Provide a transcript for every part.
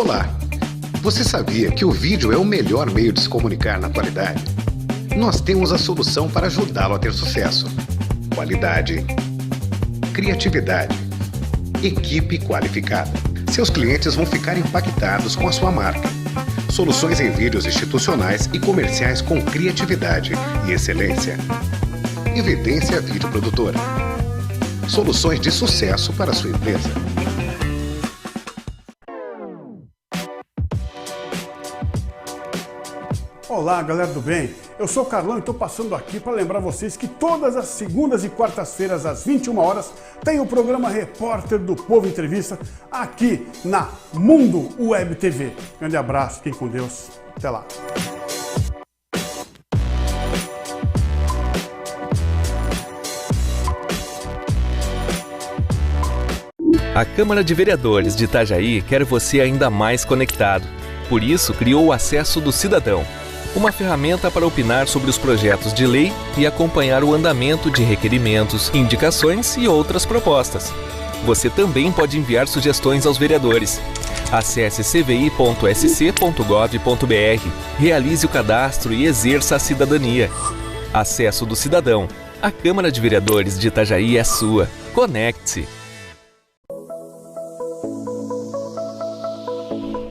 Olá! Você sabia que o vídeo é o melhor meio de se comunicar na atualidade? Nós temos a solução para ajudá-lo a ter sucesso. Qualidade, criatividade, equipe qualificada. Seus clientes vão ficar impactados com a sua marca. Soluções em vídeos institucionais e comerciais com criatividade e excelência. Evidência Vídeo Produtora. Soluções de sucesso para a sua empresa. Olá, galera do bem. Eu sou o Carlão e estou passando aqui para lembrar vocês que todas as segundas e quartas-feiras, às 21 horas, tem o programa Repórter do Povo Entrevista aqui na Mundo Web TV. Grande abraço, fiquem com Deus. Até lá. A Câmara de Vereadores de Itajaí quer você ainda mais conectado. Por isso, criou o Acesso do Cidadão, uma ferramenta para opinar sobre os projetos de lei e acompanhar o andamento de requerimentos, indicações e outras propostas. Você também pode enviar sugestões aos vereadores. Acesse cvi.sc.gov.br, realize o cadastro e exerça a cidadania. Acesso do Cidadão. A Câmara de Vereadores de Itajaí é sua. Conecte-se!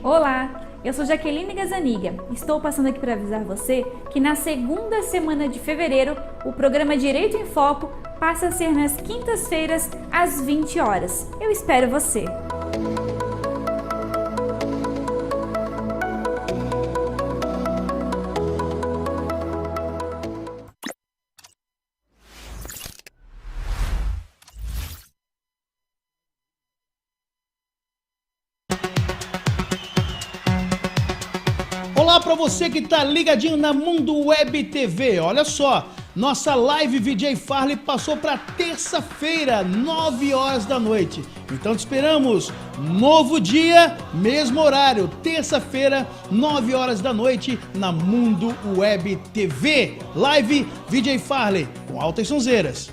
Olá, eu sou Jaqueline Gazaniga. Estou passando aqui para avisar você que na segunda semana de fevereiro, o programa Direito em Foco passa a ser nas quintas-feiras, às 20 horas. Eu espero você! Olá para você que tá ligadinho na Mundo Web TV. Olha só, nossa live VJ Farley passou para terça-feira, 9 horas da noite. Então te esperamos, novo dia, mesmo horário, terça-feira, 9 horas da noite, na Mundo Web TV. Live VJ Farley, com altas sonzeiras.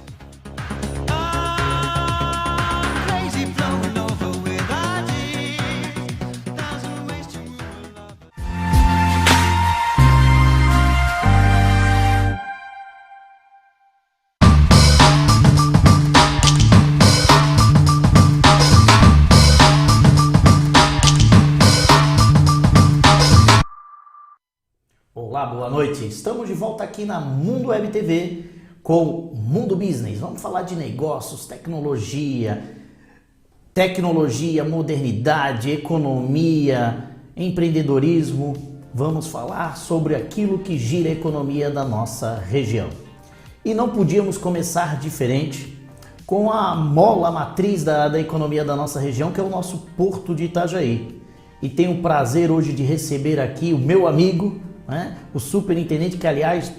Olá, boa noite. Estamos de volta aqui na Mundo Web TV com Mundo Business. Vamos falar de negócios, tecnologia, modernidade, economia, empreendedorismo. Vamos falar sobre aquilo que gira a economia da nossa região. E não podíamos começar diferente com a mola matriz da economia da nossa região, que é o nosso Porto de Itajaí. E tenho o prazer hoje de receber aqui o meu amigo, o superintendente, que aliás,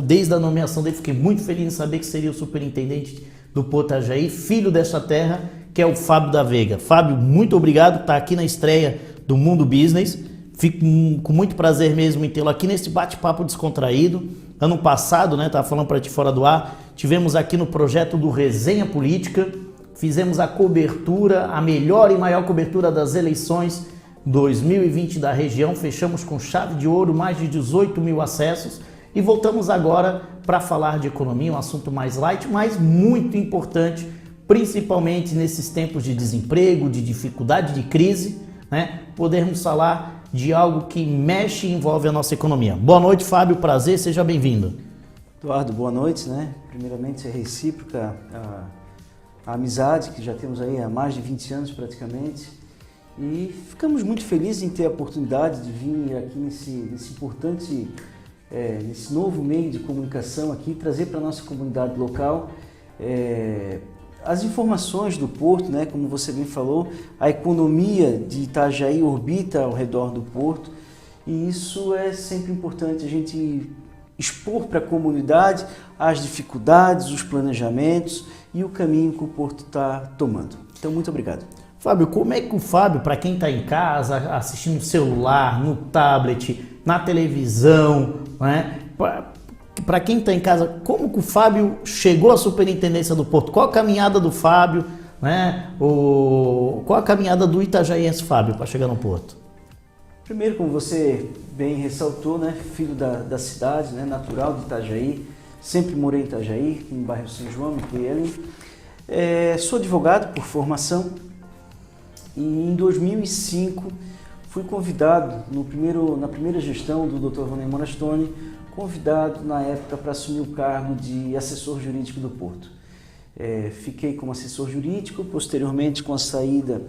desde a nomeação dele, fiquei muito feliz em saber que seria o superintendente do Porto Itajaí, filho dessa terra, que é o Fábio da Veiga. Fábio, muito obrigado por estar aqui na estreia do Mundo Business. Fico com muito prazer mesmo em tê-lo aqui nesse bate-papo descontraído. Ano passado, estava falando para ti fora do ar, tivemos aqui no projeto do Resenha Política, fizemos a cobertura, a melhor e maior cobertura das eleições 2020 da região, fechamos com chave de ouro, mais de 18 mil acessos e voltamos agora para falar de economia, um assunto mais light, mas muito importante, principalmente nesses tempos de desemprego, de dificuldade, de crise, podermos falar de algo que mexe e envolve a nossa economia. Boa noite, Fábio, prazer, seja bem-vindo. Eduardo, boa noite, Primeiramente é recíproca a amizade que já temos aí há mais de 20 anos praticamente. E ficamos muito felizes em ter a oportunidade de vir aqui nesse importante, nesse novo meio de comunicação aqui, trazer para a nossa comunidade local as informações do Porto, como você bem falou, a economia de Itajaí orbita ao redor do Porto e isso é sempre importante a gente expor para a comunidade as dificuldades, os planejamentos e o caminho que o Porto está tomando. Então, muito obrigado. Fábio, como é que o Fábio, para quem está em casa, assistindo no celular, no tablet, na televisão, para quem está em casa, como que o Fábio chegou à superintendência do Porto? Qual a caminhada do Fábio, qual a caminhada do itajaiense Fábio para chegar no Porto? Primeiro, como você bem ressaltou, né, filho da cidade, né, natural de Itajaí, sempre morei em Itajaí, no bairro São João, em Cuielem. Sou advogado por formação e em 2005 fui convidado, na primeira gestão do Dr. Vonei Morastone, convidado na época para assumir o cargo de assessor jurídico do Porto. Fiquei como assessor jurídico, posteriormente com a saída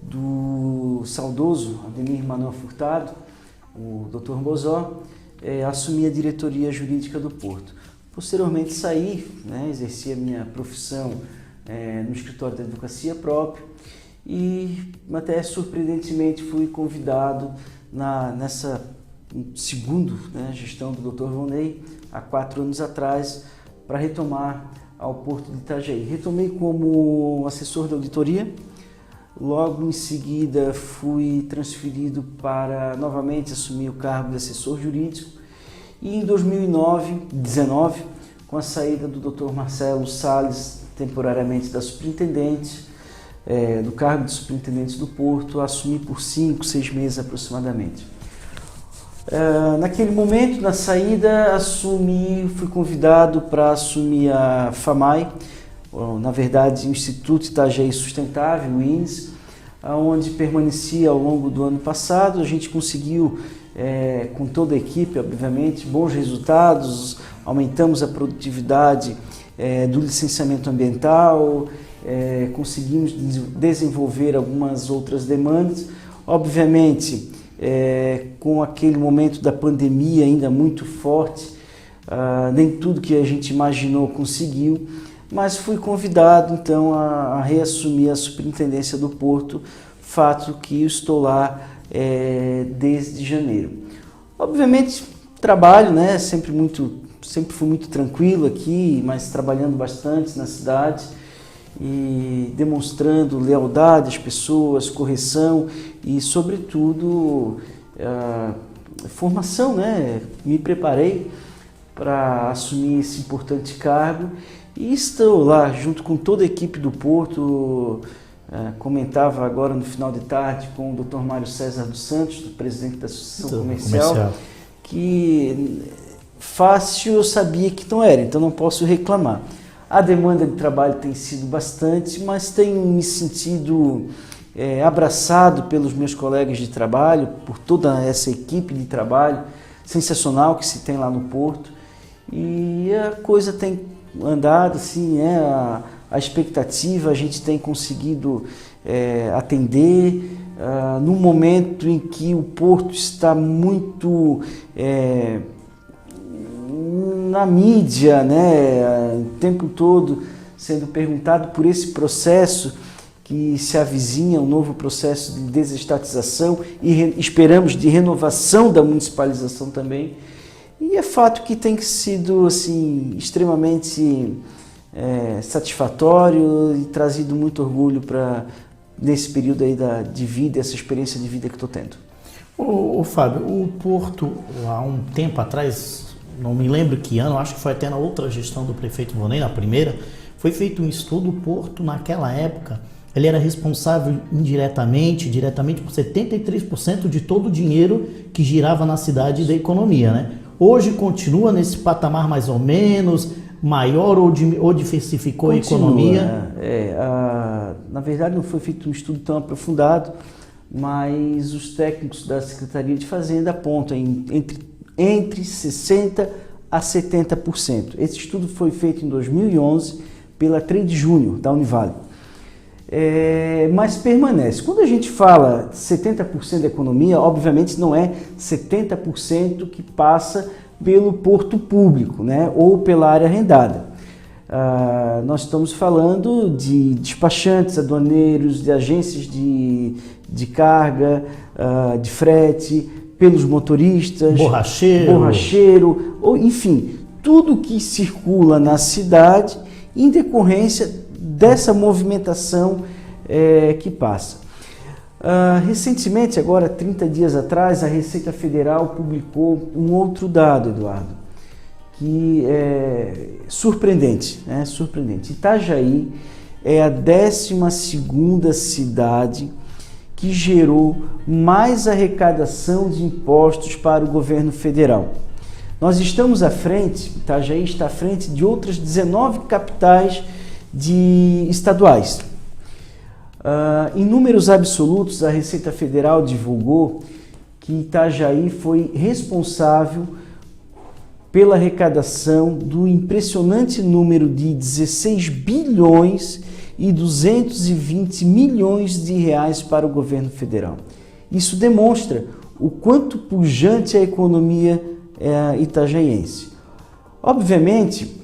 do saudoso Ademir Manuel Furtado, o Dr. Bozó, assumi a diretoria jurídica do Porto. Posteriormente saí, né, exerci a minha profissão no escritório da advocacia próprio e até surpreendentemente fui convidado nessa segunda, né, gestão do Dr. Vonei, há 4 anos atrás, para retomar ao Porto de Itajaí. Retomei como assessor da auditoria, logo em seguida fui transferido para novamente assumir o cargo de assessor jurídico e em 2019, com a saída do Dr. Marcelo Salles, temporariamente da superintendente, do cargo de superintendente do Porto, assumi por 5, 6 meses aproximadamente. Naquele momento, na saída, fui convidado para assumir a FAMAI, na verdade o Instituto Itajaí Sustentável, o INSS, onde permaneci ao longo do ano passado. A gente conseguiu, com toda a equipe, obviamente, bons resultados, aumentamos a produtividade do licenciamento ambiental, conseguimos desenvolver algumas outras demandas, obviamente com aquele momento da pandemia ainda muito forte, nem tudo que a gente imaginou conseguiu, mas fui convidado então a reassumir a superintendência do Porto, fato que eu estou lá desde janeiro. Obviamente trabalho, né, sempre fui muito tranquilo aqui, mas trabalhando bastante na cidade e demonstrando lealdade às pessoas, correção e, sobretudo, formação, né? Me preparei para assumir esse importante cargo e estou lá junto com toda a equipe do Porto. Comentava agora no final de tarde com o Dr. Mário César dos Santos, presidente da Associação Comercial, que fácil eu sabia que não era, então não posso reclamar. A demanda de trabalho tem sido bastante, mas tenho me sentido abraçado pelos meus colegas de trabalho, por toda essa equipe de trabalho sensacional que se tem lá no Porto. E a coisa tem andado assim, a expectativa a gente tem conseguido atender num momento em que o Porto está muito na mídia, né, o tempo todo sendo perguntado por esse processo que se avizinha, um novo processo de desestatização e esperamos de renovação da municipalização também. E é fato que tem sido assim, extremamente satisfatório e trazido muito orgulho nesse período aí de vida, essa experiência de vida que estou tendo. Ô Fábio, o Porto, há um tempo atrás, não me lembro que ano, acho que foi até na outra gestão do prefeito Vonei, na primeira, foi feito um estudo. O Porto, naquela época, ele era responsável diretamente por 73% de todo o dinheiro que girava na cidade e da economia, né? Hoje continua nesse patamar mais ou menos, maior ou diversificou a economia? Na verdade não foi feito um estudo tão aprofundado, mas os técnicos da Secretaria de Fazenda apontam entre 60% a 70%. Esse estudo foi feito em 2011 pela Trade Júnior da Univale. Mas permanece. Quando a gente fala 70% da economia, obviamente não é 70% que passa pelo porto público, né, ou pela área arrendada. Nós estamos falando de despachantes, aduaneiros, de agências de carga, de frete, pelos motoristas, borracheiro, ou, enfim, tudo que circula na cidade em decorrência dessa movimentação que passa. Recentemente, agora 30 dias atrás, a Receita Federal publicou um outro dado, Eduardo, que é surpreendente, né? Surpreendente. Itajaí é a 12ª cidade que gerou mais arrecadação de impostos para o governo federal. Nós estamos à frente, Itajaí está à frente de outras 19 capitais estaduais. Em números absolutos, a Receita Federal divulgou que Itajaí foi responsável pela arrecadação do impressionante número de 16 bilhões e 220 milhões de reais para o governo federal. Isso demonstra o quanto pujante é a economia itajaiense. Obviamente,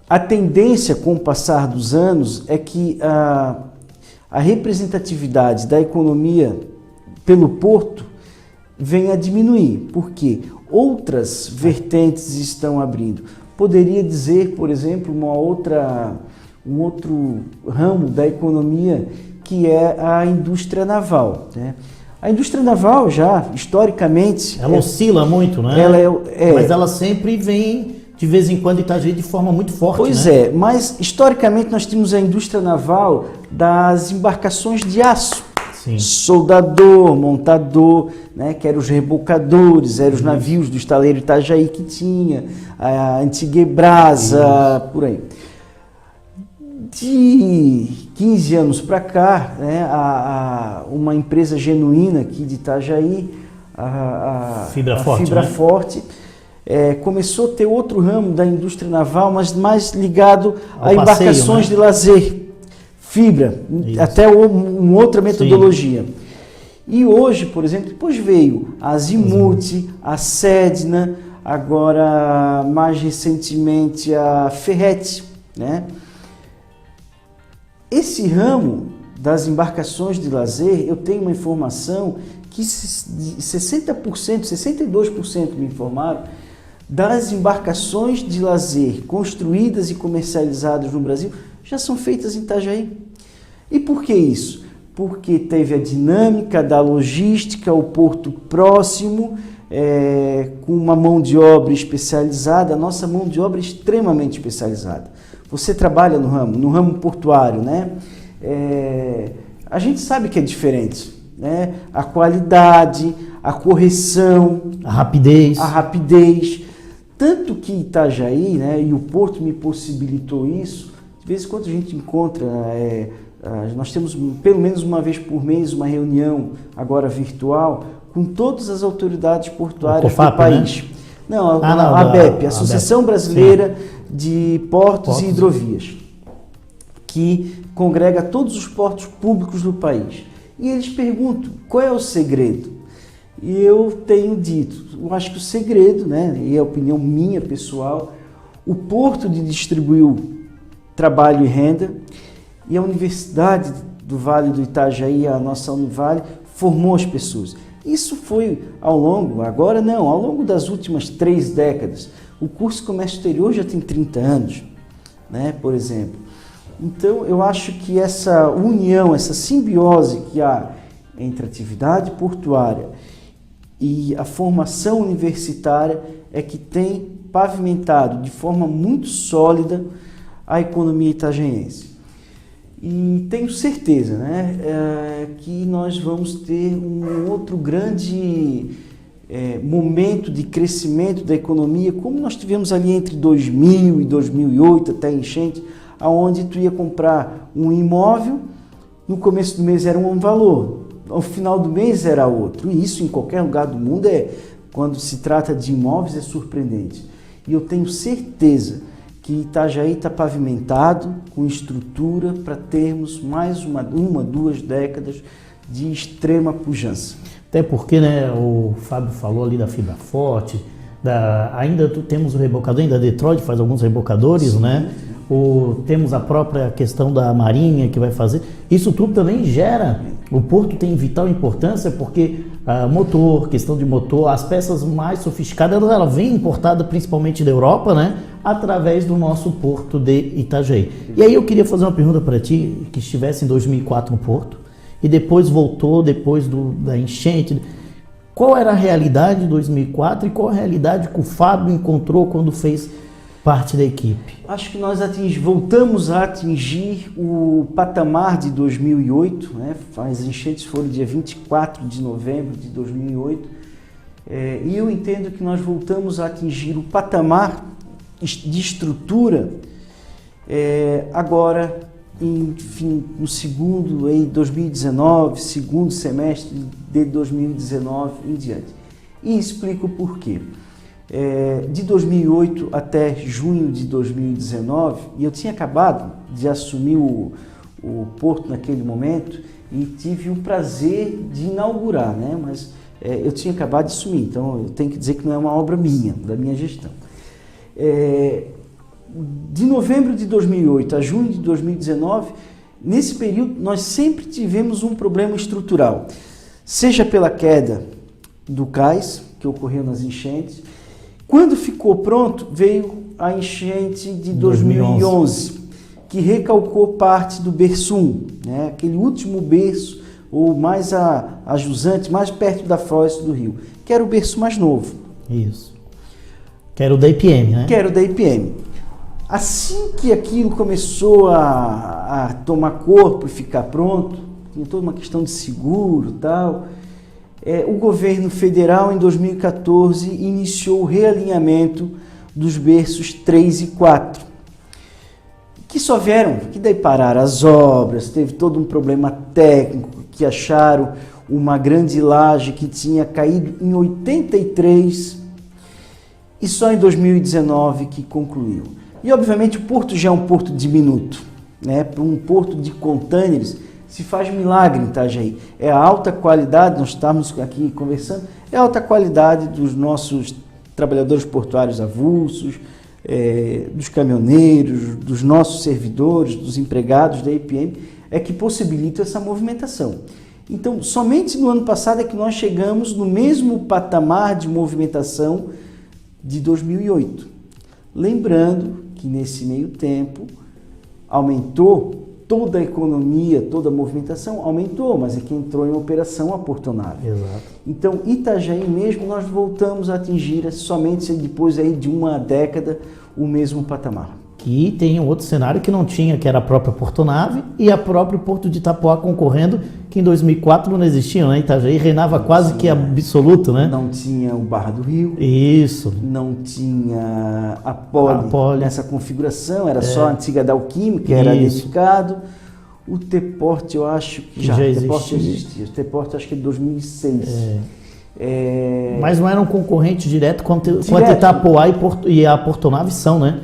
a tendência com o passar dos anos é que a representatividade da economia pelo porto venha a diminuir, porque outras vertentes estão abrindo. Poderia dizer, por exemplo, um outro ramo da economia que é a indústria naval, né? A indústria naval já, historicamente... Ela oscila muito, né? Mas ela sempre vem, de vez em quando, Itajaí de forma muito forte, Pois né? é, mas historicamente nós temos a indústria naval das embarcações de aço. Sim. Soldador, montador, né, que eram os rebocadores, eram os navios do estaleiro Itajaí que tinha, a antiga Ebrasa, por aí. De 15 anos para cá, né, uma empresa genuína aqui de Itajaí, a Fibra Forte, começou a ter outro ramo da indústria naval, mas mais ligado a embarcações de lazer. Fibra, até uma outra metodologia. Sim. E hoje, por exemplo, depois veio a Azimuth, a Sedna, agora mais recentemente a Ferretti, né? Esse ramo das embarcações de lazer, eu tenho uma informação que 60%, 62% me informaram, das embarcações de lazer construídas e comercializadas no Brasil já são feitas em Itajaí. E por que isso? Porque teve a dinâmica da logística, o porto próximo, com uma mão de obra especializada. A nossa mão de obra é extremamente especializada. Você trabalha no ramo portuário, né? A gente sabe que é diferente, né? A qualidade, a correção, a rapidez. Tanto que Itajaí, né, e o porto me possibilitou isso. De vez em quando a gente encontra, nós temos pelo menos uma vez por mês uma reunião, agora virtual, com todas as autoridades portuárias do país. Né? Não, a ABEP, a Associação Brasileira de Portos e Hidrovias, que congrega todos os portos públicos do país. E eles perguntam, qual é o segredo? E eu tenho dito, eu acho que o segredo, né, e é a opinião minha pessoal, o porto distribuiu trabalho e renda, e a Universidade do Vale do Itajaí, a nossa Univale, formou as pessoas. Isso foi ao longo das últimas 3 décadas. O curso de Comércio Exterior já tem 30 anos, né, por exemplo. Então, eu acho que essa união, essa simbiose que há entre a atividade portuária e a formação universitária é que tem pavimentado de forma muito sólida a economia itajaiense. E tenho certeza, né, que nós vamos ter um outro grande momento de crescimento da economia, como nós tivemos ali entre 2000 e 2008, até a enchente, onde tu ia comprar um imóvel, no começo do mês era um valor, ao final do mês era outro. E isso em qualquer lugar do mundo, quando se trata de imóveis, é surpreendente. E eu tenho certeza que Itajaí está pavimentado com estrutura para termos mais 2 décadas de extrema pujança. Até porque, né, o Fábio falou ali da Fibra Forte, ainda temos o rebocador, ainda Detroit faz alguns rebocadores, sim, né? Temos a própria questão da Marinha que vai fazer. Isso tudo também gera. O porto tem vital importância porque questão de motor, as peças mais sofisticadas, ela vem importada principalmente da Europa, né? Através do nosso porto de Itajaí. E aí eu queria fazer uma pergunta para ti, que estivesse em 2004 no porto e depois voltou, depois da enchente. Qual era a realidade de 2004 e qual a realidade que o Fábio encontrou quando fez parte da equipe? Acho que nós voltamos a atingir o patamar de 2008, né? As enchentes foram dia 24 de novembro de 2008, e eu entendo que nós voltamos a atingir o patamar de estrutura agora, enfim, no segundo 2019, segundo semestre de 2019 em diante. E explico por quê. De 2008 até junho de 2019, e eu tinha acabado de assumir o porto naquele momento e tive o prazer de inaugurar, né? Mas eu tinha acabado de assumir, então eu tenho que dizer que não é uma obra minha, da minha gestão. De novembro de 2008 a junho de 2019, nesse período nós sempre tivemos um problema estrutural, seja pela queda do cais, que ocorreu nas enchentes. Quando ficou pronto, veio a enchente de 2011, que recalcou parte do berço 1, né? Aquele último berço, ou mais a jusante, mais perto da foz do rio, que era o berço mais novo. Isso. Que era o da IPM, né? Que era o da IPM. Assim que aquilo começou a tomar corpo e ficar pronto, tinha toda uma questão de seguro e tal, o governo federal, em 2014, iniciou o realinhamento dos berços 3 e 4, que só vieram, que daí pararam as obras, teve todo um problema técnico, que acharam uma grande laje que tinha caído em 83 e só em 2019 que concluiu. E, obviamente, o porto já é um porto diminuto, né? Para um porto de contêineres, se faz milagre em Itajaí. É a alta qualidade, nós estamos aqui conversando, é a alta qualidade dos nossos trabalhadores portuários avulsos, dos caminhoneiros, dos nossos servidores, dos empregados da IPM, é que possibilita essa movimentação. Então, somente no ano passado é que nós chegamos no mesmo patamar de movimentação de 2008. Lembrando que nesse meio tempo aumentou toda a economia, toda a movimentação, aumentou, mas é que entrou em operação a portonave. Exato. Então, Itajaí mesmo, nós voltamos a atingir somente depois aí de uma década o mesmo patamar. E tem um outro cenário que não tinha, que era a própria portonave e a próprio Porto de Itapoá concorrendo, que em 2004 não existia, né? Itajaí reinava quase que absoluto, né? Não tinha o Barra do Rio. Isso. Não tinha a Poli nessa configuração, era só a antiga Dalquímica, que era dedicado. O T-Porte, eu acho que já existia. O T-Porte, acho que é de 2006. Mas não era um concorrente direto quanto Itapoá e a portonave são, né?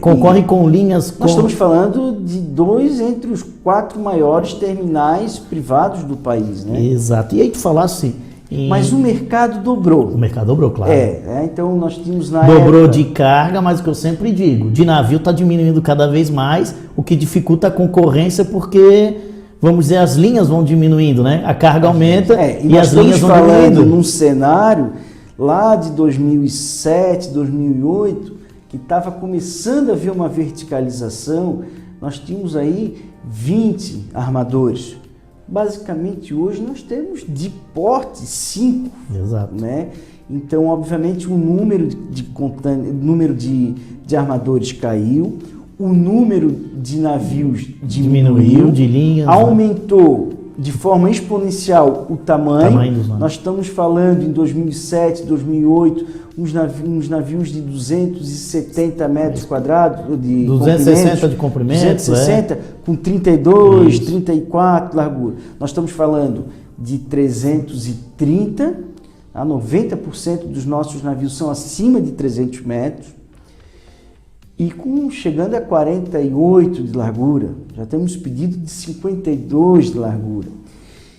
Concorrem com linhas... Nós estamos falando de 2 entre os 4 maiores terminais privados do país, né? Exato. E aí tu falasse... Mas o mercado dobrou. O mercado dobrou, claro. Então nós tínhamos Dobrou de carga, mas o que eu sempre digo, de navio está diminuindo cada vez mais, o que dificulta a concorrência porque, vamos dizer, as linhas vão diminuindo, né? A carga aumenta e as linhas vão diminuindo. Nós estamos falando num cenário lá de 2007, 2008, que estava começando a haver uma verticalização. Nós tínhamos aí 20 armadores. Basicamente, hoje nós temos de porte 5. Exato. Né? Então, obviamente, o número de armadores caiu, o número de navios diminuiu, de linhas, aumentou de forma exponencial o tamanho. Nós estamos falando em 2007, 2008, uns navios de 270 metros quadrados, de 260 de comprimento, 260, com 32, 34 de largura. Nós estamos falando de 330, a 90% dos nossos navios são acima de 300 metros, e chegando a 48 de largura, já temos pedido de 52 de largura.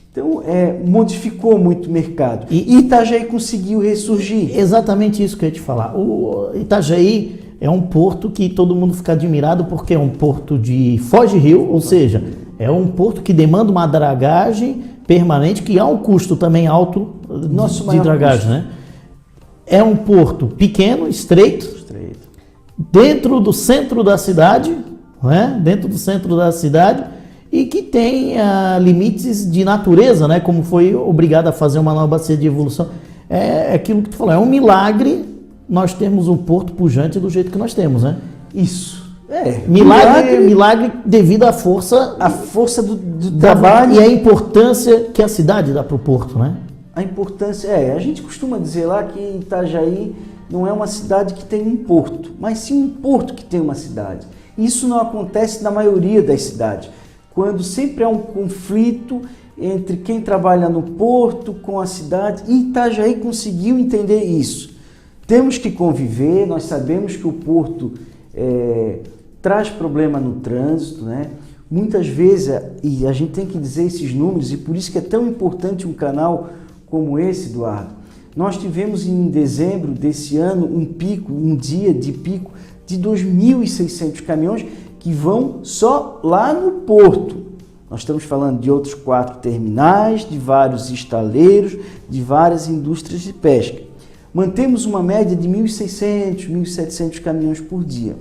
Então, modificou muito o mercado. E Itajaí conseguiu ressurgir. Exatamente isso que eu ia te falar. O Itajaí é um porto que todo mundo fica admirado porque é um porto de foz de rio, ou seja, é um porto que demanda uma dragagem permanente, que há um custo também alto de dragagem, né? É um porto pequeno, estreito, dentro do centro da cidade, né? Dentro do centro da cidade, e que tem limites de natureza, né? Como foi obrigado a fazer uma nova bacia de evolução. É aquilo que tu falou, é um milagre nós temos um porto pujante do jeito que nós temos, né? Isso. Milagre devido à força do trabalho e a importância que a cidade dá para o porto, né? A importância a gente costuma dizer lá que Itajaí não é uma cidade que tem um porto, mas sim um porto que tem uma cidade. Isso não acontece na maioria das cidades, quando sempre há um conflito entre quem trabalha no porto com a cidade, e Itajaí conseguiu entender isso. Temos que conviver, nós sabemos que o porto traz problema no trânsito, né? Muitas vezes, e a gente tem que dizer esses números, e por isso que é tão importante um canal como esse, Eduardo. Nós tivemos em dezembro desse ano um dia de pico de 2.600 caminhões que vão só lá no porto. Nós estamos falando de outros 4 terminais, de vários estaleiros, de várias indústrias de pesca. Mantemos uma média de 1.600, 1.700 caminhões por dia.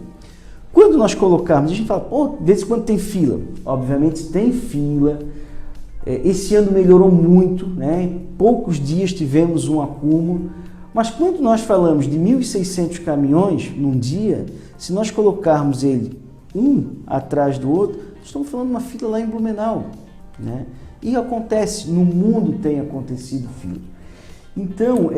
Quando nós colocarmos, a gente fala, de vez em quando tem fila. Obviamente tem fila. Esse ano melhorou muito, né? Em poucos dias tivemos um acúmulo. Mas quando nós falamos de 1.600 caminhões num dia, se nós colocarmos ele um atrás do outro, nós estamos falando de uma fila lá em Blumenau, né? E acontece, no mundo tem acontecido fila. Então,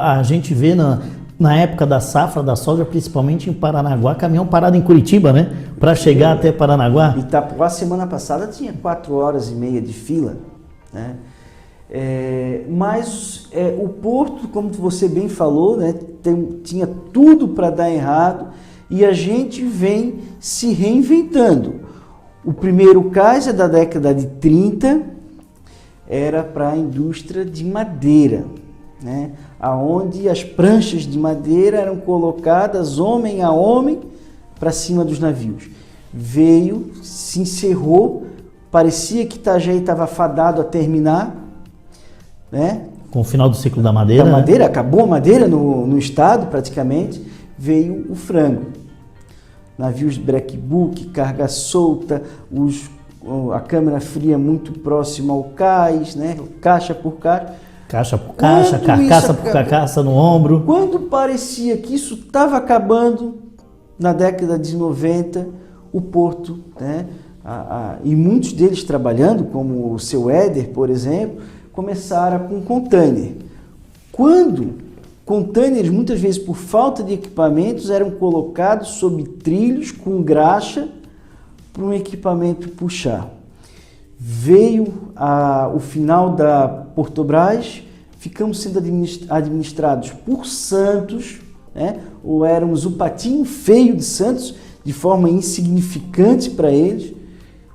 a gente vê na época da safra da soja, principalmente em Paranaguá, caminhão parado em Curitiba, né? Para chegar até Paranaguá. Itapuá, semana passada, tinha 4 horas e meia de fila, né? Mas o porto, como você bem falou, né, tinha tudo para dar errado e a gente vem se reinventando. O primeiro cais da década de 30 era para a indústria de madeira, né, aonde as pranchas de madeira eram colocadas homem a homem para cima dos navios. Veio, se encerrou, parecia que Itajaí estava fadado a terminar, né? Com o final do ciclo da madeira. Madeira, acabou a madeira no estado praticamente, veio o frango. Navios de breakbook, carga solta, a câmara fria muito próxima ao cais, né? Caixa por caixa. Caixa por caixa, carcaça por carcaça no ombro. Quando parecia que isso estava acabando, na década de 90, o porto, né? E muitos deles trabalhando, como o seu Éder, por exemplo, começaram com container. Quando containers, muitas vezes por falta de equipamentos, eram colocados sob trilhos com graxa para um equipamento puxar. Veio o final da Portobras, ficamos sendo administrados por Santos, né? Ou éramos o patinho feio de Santos, de forma insignificante para eles.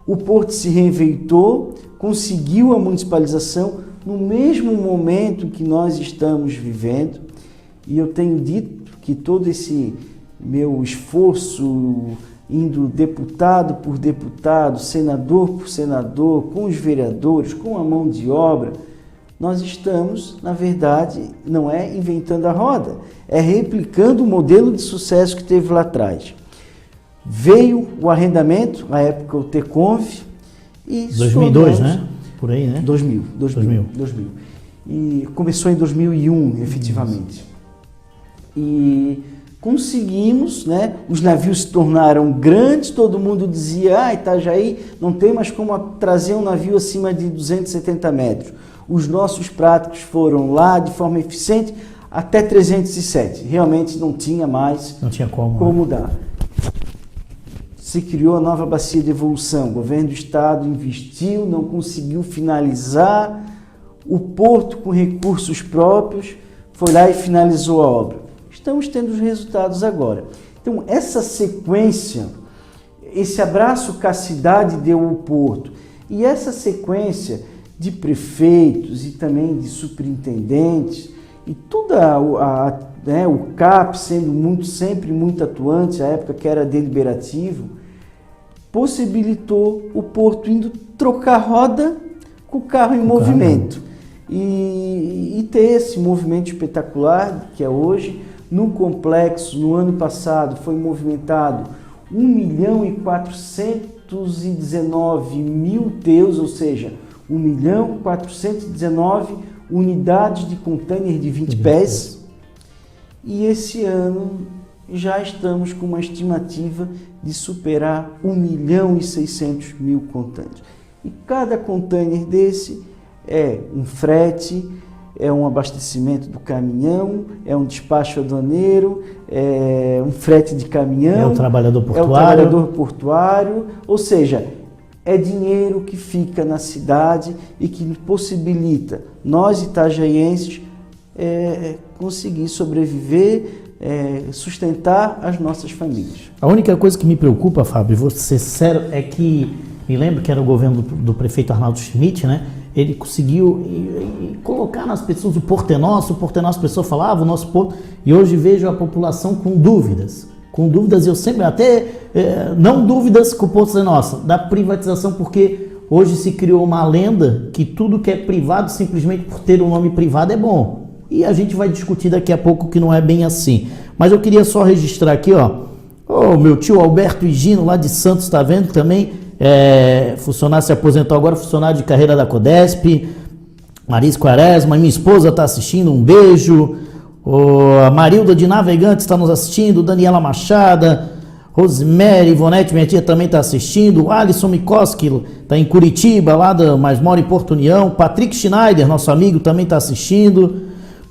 O porto se reinventou, conseguiu a municipalização no mesmo momento que nós estamos vivendo, e eu tenho dito que todo esse meu esforço, indo deputado por deputado, senador por senador, com os vereadores, com a mão de obra, nós estamos, na verdade, não é inventando a roda, é replicando o modelo de sucesso que teve lá atrás. Veio o arrendamento, na época o Teconv, e 2002, né? Por aí, né? 2000. E começou em 2001, efetivamente. E conseguimos, né? Os navios se tornaram grandes, todo mundo dizia, Itajaí não tem mais como trazer um navio acima de 270 metros. Os nossos práticos foram lá de forma eficiente até 307. Realmente não tinha mais como dar. Se criou a nova bacia de evolução, o governo do estado investiu, não conseguiu finalizar, o porto com recursos próprios foi lá e finalizou a obra. Estamos tendo os resultados agora. Então essa sequência, esse abraço que a cidade deu ao porto e essa sequência de prefeitos e também de superintendentes e toda o CAP sendo sempre muito atuante, a época que era deliberativo, possibilitou o porto indo trocar roda com o carro em movimento. E ter esse movimento espetacular que é hoje. No complexo, no ano passado, foi movimentado 1.419.000 TEUs, ou seja, 1.419 unidades de container de 20 pés. e esse ano já estamos com uma estimativa de superar 1.600.000 contêineres. E cada container desse é um frete, é um abastecimento do caminhão, é um despacho aduaneiro, é um frete de caminhão, é o trabalhador portuário, ou seja, é dinheiro que fica na cidade e que possibilita nós itajaienses conseguir sobreviver, sustentar as nossas famílias. A única coisa que me preocupa, Fábio, vou ser sério, é que me lembro que era o governo do prefeito Arnaldo Schmidt, né? Ele conseguiu colocar nas pessoas o porto é nosso, as pessoas falavam o nosso porto, e hoje vejo a população com dúvidas, eu sempre, não dúvidas que o porto é nosso, da privatização, porque hoje se criou uma lenda que tudo que é privado, simplesmente por ter um nome privado é bom, e a gente vai discutir daqui a pouco que não é bem assim, mas eu queria só registrar aqui, o meu tio Alberto Higino, lá de Santos, está vendo também, funcionário, se aposentou agora, funcionário de carreira da Codesp, Maris Quaresma, minha esposa está assistindo, um beijo, a Marilda de Navegantes está nos assistindo, Daniela Machada, Rosemary Ivonete, minha tia também está assistindo, Alisson Mikoski está em Curitiba, mas mora em Porto União, Patrick Schneider, nosso amigo, também está assistindo,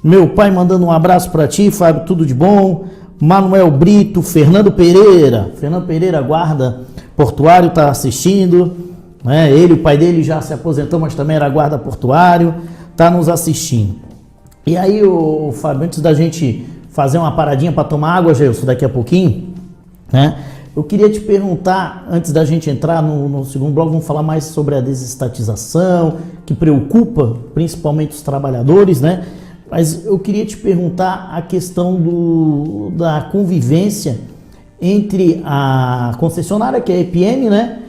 meu pai mandando um abraço para ti, Fábio, tudo de bom, Manuel Brito, Fernando Pereira, guarda portuário, está assistindo, né? Ele, o pai dele já se aposentou, mas também era guarda portuário, está nos assistindo. E aí, Fábio, antes da gente fazer uma paradinha para tomar água, Gelson, daqui a pouquinho, né? Eu queria te perguntar, antes da gente entrar no segundo bloco, vamos falar mais sobre a desestatização, que preocupa principalmente os trabalhadores, né? Mas eu queria te perguntar a questão da convivência entre a concessionária, que é a EPM, né,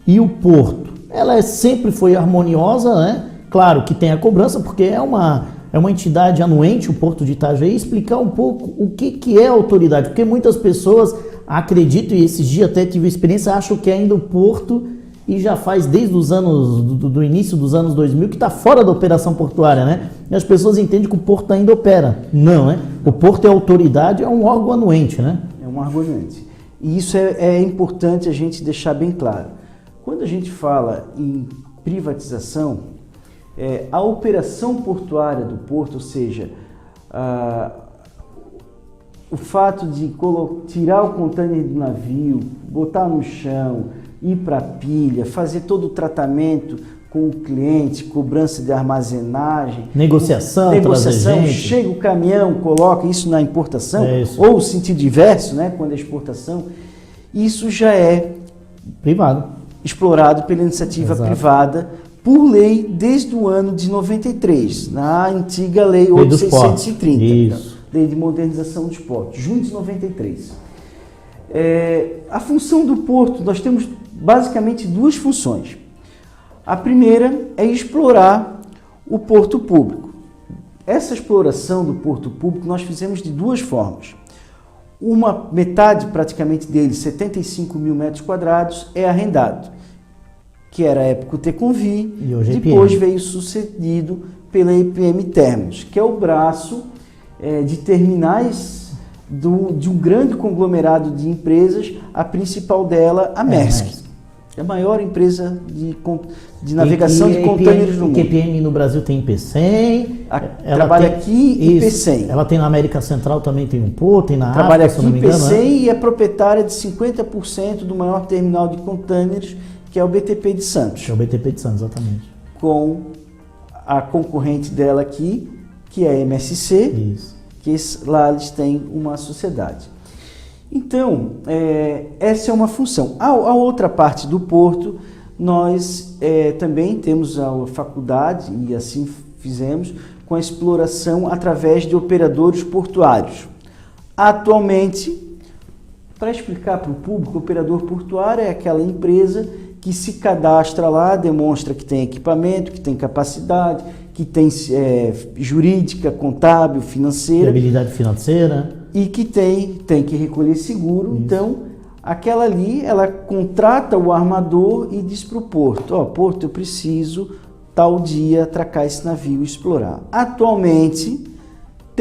e o porto. Ela sempre foi harmoniosa, né? Claro que tem a cobrança, porque é uma entidade anuente, o Porto de Itajaí. Explicar um pouco o que é a autoridade, porque muitas pessoas acreditam, e esses dias até tive experiência, acham que ainda o porto, e já faz desde os anos, do início dos anos 2000, que está fora da operação portuária, né? E as pessoas entendem que o porto ainda opera. Não, né? O porto é autoridade, é um órgão anuente, né? É um órgão anuente. E isso é importante a gente deixar bem claro. Quando a gente fala em privatização, a operação portuária do porto, ou seja, o fato de tirar o contêiner do navio, botar no chão, ir para a pilha, fazer todo o tratamento com o cliente, cobrança de armazenagem, negociação, chega o caminhão, coloca isso na importação, ou o sentido inverso, né, quando é exportação, isso já é privado, explorado pela iniciativa privada, por lei desde o ano de 93, na antiga lei 8.630, lei de modernização dos portos, junho de 93. A função do porto, nós temos basicamente duas funções. A primeira é explorar o porto público. Essa exploração do porto público nós fizemos de duas formas. Uma metade praticamente dele, 75 mil metros quadrados, é arrendado, que era a época o Teconvi, depois veio sucedido pela EPM Termos, que é o braço de terminais de um grande conglomerado de empresas, a principal dela, a Maersk. É a maior empresa de navegação de contêineres no mundo. A EPM no Brasil tem Pecém. Trabalha aqui em Pecém. Ela tem na América Central, também tem um porto, tem na Trabalha África, aqui em Pecém, e é proprietária de 50% do maior terminal de contêineres, que é o BTP de Santos. É o BTP de Santos, exatamente. Com a concorrente dela aqui, que é a MSC, que lá eles têm uma sociedade. Então, essa é uma função. A outra parte do porto, nós também temos a faculdade, e assim fizemos, com a exploração através de operadores portuários. Atualmente, para explicar para o público, o operador portuário é aquela empresa que se cadastra lá, demonstra que tem equipamento, que tem capacidade, que tem jurídica, contábil, financeira. Habilidade financeira. E que tem que recolher seguro. Isso. Então, aquela ali, ela contrata o armador e diz para o porto, porto, eu preciso tal dia atracar esse navio e explorar. Atualmente,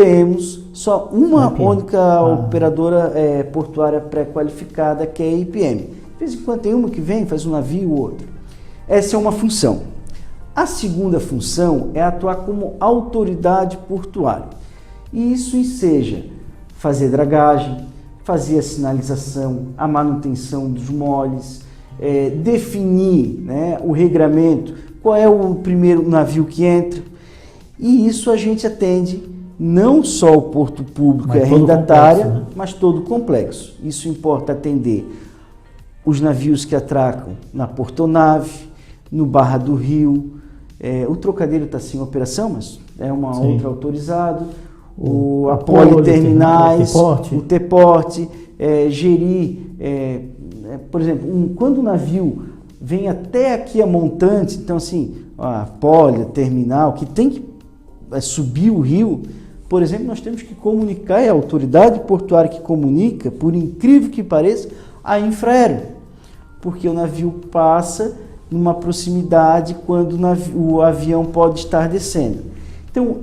temos só uma única operadora portuária pré-qualificada, que é a IPM. De vez em quando tem uma que vem, faz um navio ou outro. Essa é uma função. A segunda função é atuar como autoridade portuária. E isso enseja fazer dragagem, fazer a sinalização, a manutenção dos moles, definir, né, o regramento, qual é o primeiro navio que entra. E isso a gente atende não só o porto público e arrendatária, né? Mas todo o complexo. Isso importa atender os navios que atracam na portonave, no Barra do Rio. O Trocadeiro está sem operação, mas é uma outra autorizado. A Politerminais, o T-Porte, gerir, por exemplo, quando o navio vem até aqui a montante, então assim, a Poli, a terminal, que tem que subir o rio, por exemplo, nós temos que comunicar, é a autoridade portuária que comunica, por incrível que pareça, a Infraero, porque o navio passa numa proximidade quando o avião pode estar descendo. Então,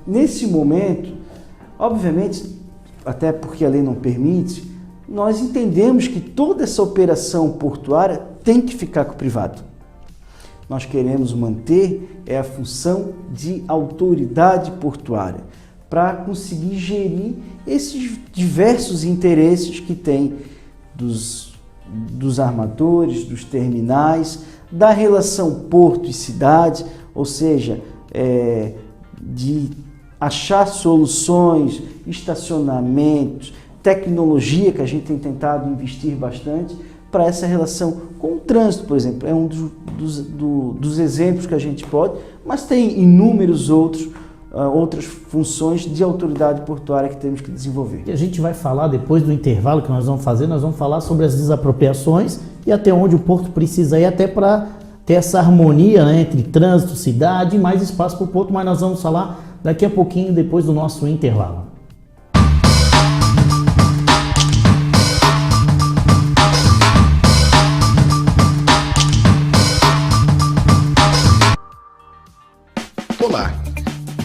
nesse momento, obviamente, até porque a lei não permite, nós entendemos que toda essa operação portuária tem que ficar com o privado. Nós queremos manter a função de autoridade portuária para conseguir gerir esses diversos interesses que tem dos armadores, dos terminais, da relação porto e cidade, ou seja, de achar soluções, estacionamentos, tecnologia, que a gente tem tentado investir bastante, para essa relação com o trânsito, por exemplo. É um dos exemplos que a gente pode, mas tem inúmeros outras funções de autoridade portuária que temos que desenvolver. E a gente vai falar depois do intervalo que nós vamos falar sobre as desapropriações e até onde o porto precisa ir, até para ter essa harmonia, né, entre trânsito, cidade e mais espaço para o porto, mas nós vamos falar daqui a pouquinho, depois do nosso intervalo. Olá!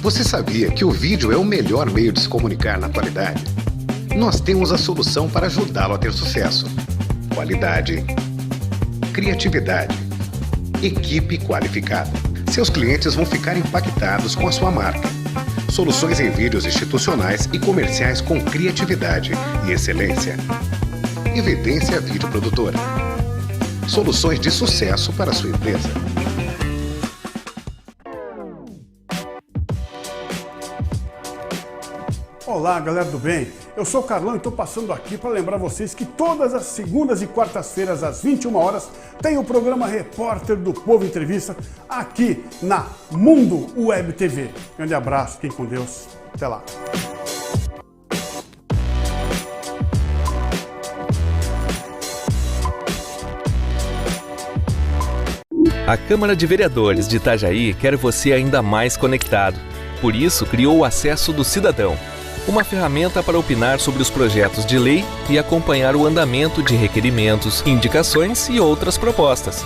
Você sabia que o vídeo é o melhor meio de se comunicar na atualidade? Nós temos a solução para ajudá-lo a ter sucesso. Qualidade, criatividade, equipe qualificada. Seus clientes vão ficar impactados com a sua marca. Soluções em vídeos institucionais e comerciais com criatividade e excelência. Evidência Vídeo Produtora. Soluções de sucesso para a sua empresa. Olá, galera do bem. Eu sou o Carlão e estou passando aqui para lembrar vocês que todas as segundas e quartas-feiras, às 21 horas, tem o programa Repórter do Povo Entrevista aqui na Mundo Web TV. Grande abraço, fiquem com Deus. Até lá. A Câmara de Vereadores de Itajaí quer você ainda mais conectado. Por isso, criou o Acesso do Cidadão, uma ferramenta para opinar sobre os projetos de lei e acompanhar o andamento de requerimentos, indicações e outras propostas.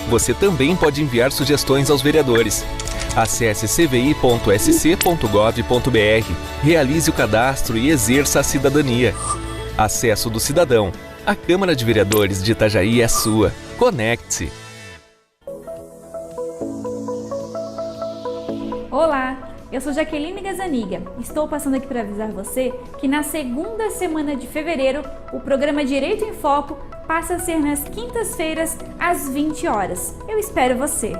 Você também pode enviar sugestões aos vereadores. Acesse cvi.sc.gov.br, realize o cadastro e exerça a cidadania. Acesso do Cidadão. A Câmara de Vereadores de Itajaí é sua. Conecte-se! Olá! Eu sou Jaqueline Gazaniga. Estou passando aqui para avisar você que na segunda semana de fevereiro, o programa Direito em Foco passa a ser nas quintas-feiras, às 20 horas. Eu espero você!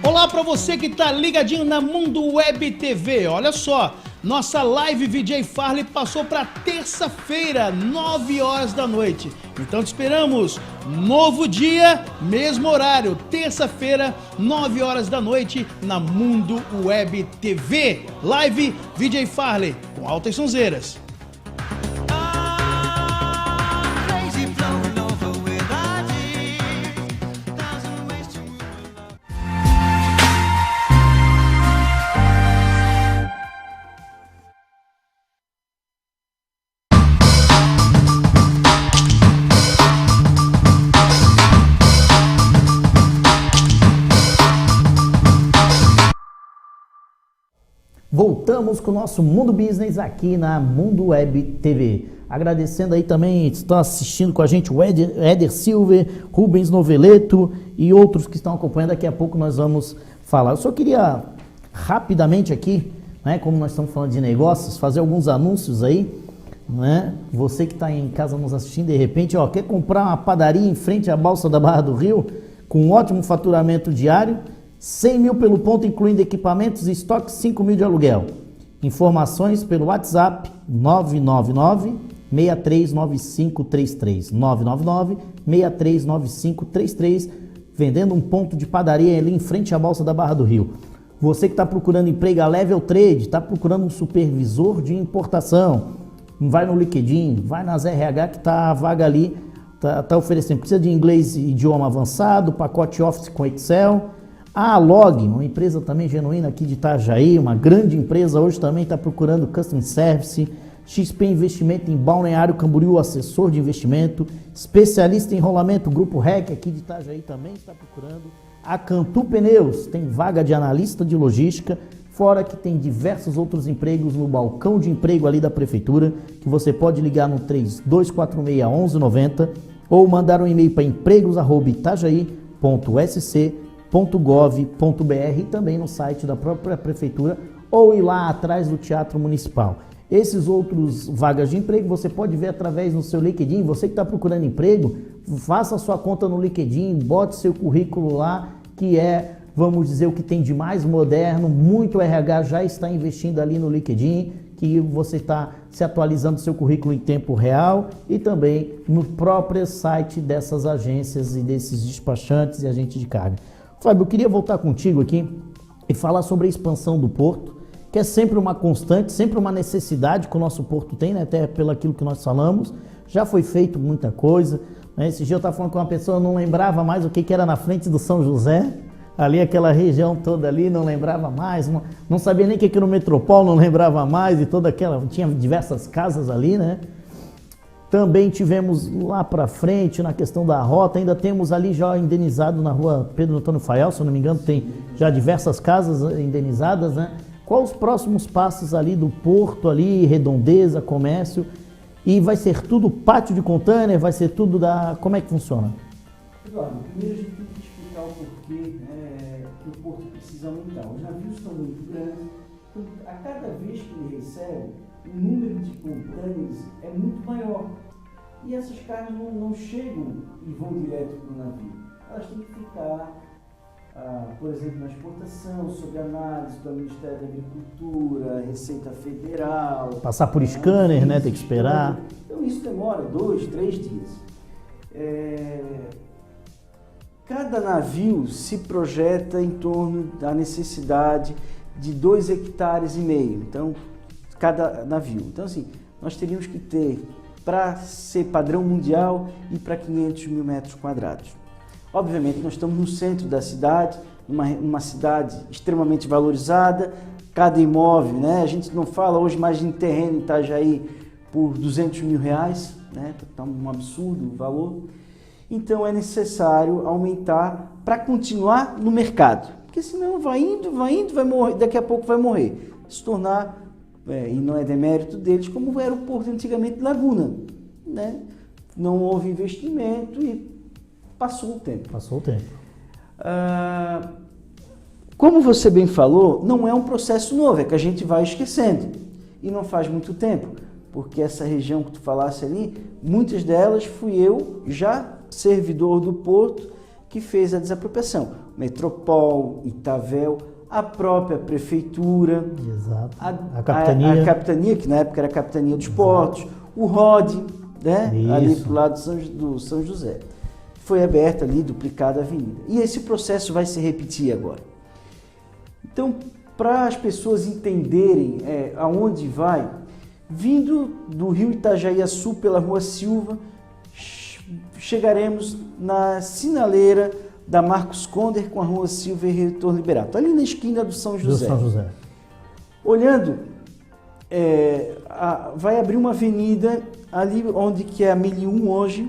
Olá para você que tá ligadinho na Mundo Web TV. Olha só, nossa live VJ Farley passou para terça-feira, 9 horas da noite. Então te esperamos, novo dia, mesmo horário, terça-feira, 9 horas da noite, na Mundo Web TV. Live VJ Farley, com altas sonzeiras. Voltamos com o nosso Mundo Business aqui na Mundo Web TV. Agradecendo aí também, estão assistindo com a gente o Éder Silver, Rubens Noveleto e outros que estão acompanhando. Daqui a pouco nós vamos falar. Eu só queria rapidamente aqui, né, como nós estamos falando de negócios, fazer alguns anúncios aí. Né? Você que está em casa nos assistindo, de repente, quer comprar uma padaria em frente à Balsa da Barra do Rio, com um ótimo faturamento diário, 100 mil pelo ponto, incluindo equipamentos e estoque, 5 mil de aluguel. Informações pelo WhatsApp 999-639533, 999-639533, vendendo um ponto de padaria ali em frente à Balsa da Barra do Rio. Você que está procurando emprego a Level Trade, está procurando um supervisor de importação, vai no LinkedIn, vai nas RH que está a vaga ali, está oferecendo. Precisa de inglês e idioma avançado, pacote Office com Excel. A Log, uma empresa também genuína aqui de Itajaí, uma grande empresa, hoje também está procurando Customer Service. XP Investimento em Balneário Camboriú, assessor de investimento. Especialista em rolamento, Grupo REC aqui de Itajaí também está procurando. A Cantu Pneus tem vaga de analista de logística, fora que tem diversos outros empregos no balcão de emprego ali da prefeitura, que você pode ligar no 3246-1190 ou mandar um e-mail para empregos@itajaí.sc.gov.br e também no site da própria prefeitura ou ir lá atrás do Teatro Municipal. Esses outros vagas de emprego você pode ver através do seu LinkedIn. Você que está procurando emprego, faça a sua conta no LinkedIn, bote seu currículo lá, que é, vamos dizer, o que tem de mais moderno. Muito RH já está investindo ali no LinkedIn, que você está se atualizando seu currículo em tempo real e também no próprio site dessas agências e desses despachantes e agentes de carga. Fábio, eu queria voltar contigo aqui e falar sobre a expansão do porto, que é sempre uma constante, sempre uma necessidade que o nosso porto tem, né? Até pelo aquilo que nós falamos. Já foi feito muita coisa, né? Esse dia eu estava falando com uma pessoa, não lembrava mais o que era na frente do São José, ali aquela região toda ali, não lembrava mais, não sabia nem o que era o Metropol, não lembrava mais, e toda aquela, tinha diversas casas ali, né? Também tivemos lá para frente, na questão da rota, ainda temos ali já indenizado na rua Pedro Antônio Faial, se eu não me engano, tem já diversas casas indenizadas, né? Quais os próximos passos ali do porto, ali, redondeza, comércio? E vai ser tudo pátio de container, vai ser tudo da... Como é que funciona? Eduardo, primeiro a gente tem que explicar o porquê que o porto precisa aumentar. Os navios estão muito grandes, então a cada vez que ele recebe, o número de containers é muito maior. E essas cargas não chegam e vão direto para o navio. Elas têm que ficar... por exemplo, na exportação, sob análise do Ministério da Agricultura, Receita Federal. Passar por scanner, né? Tem que esperar. Então isso demora 2, 3 dias. Cada navio se projeta em torno da necessidade de 2,5 hectares. Então, cada navio. Então, assim, nós teríamos que ter, para ser padrão mundial, e para 500 mil metros quadrados. Obviamente, nós estamos no centro da cidade, uma cidade extremamente valorizada, cada imóvel, né? A gente não fala hoje mais em terreno em Itajaí por R$200 mil, né? Está um absurdo o valor. Então, é necessário aumentar para continuar no mercado, porque senão vai indo, vai morrer, daqui a pouco vai morrer. Se tornar, e não é demérito deles, como era o porto antigamente de Laguna, né? Não houve investimento e passou o tempo. Como você bem falou, não é um processo novo, é que a gente vai esquecendo. E não faz muito tempo, porque essa região que tu falasse ali, muitas delas fui eu, já servidor do porto, que fez a desapropriação. Metropol, Itavel, a própria prefeitura, exato. A capitania, que na época era a Capitania dos Portos, o ROD, né? Ali pro lado do São José. Foi aberta ali, duplicada a avenida. E esse processo vai se repetir agora. Então, para as pessoas entenderem aonde vai, vindo do Rio Itajaí a Sul pela Rua Silva, chegaremos na sinaleira da Marcos Conder com a Rua Silva e Reitor Liberato, ali na esquina do São José. Olhando, vai abrir uma avenida ali onde que é a 1001 hoje,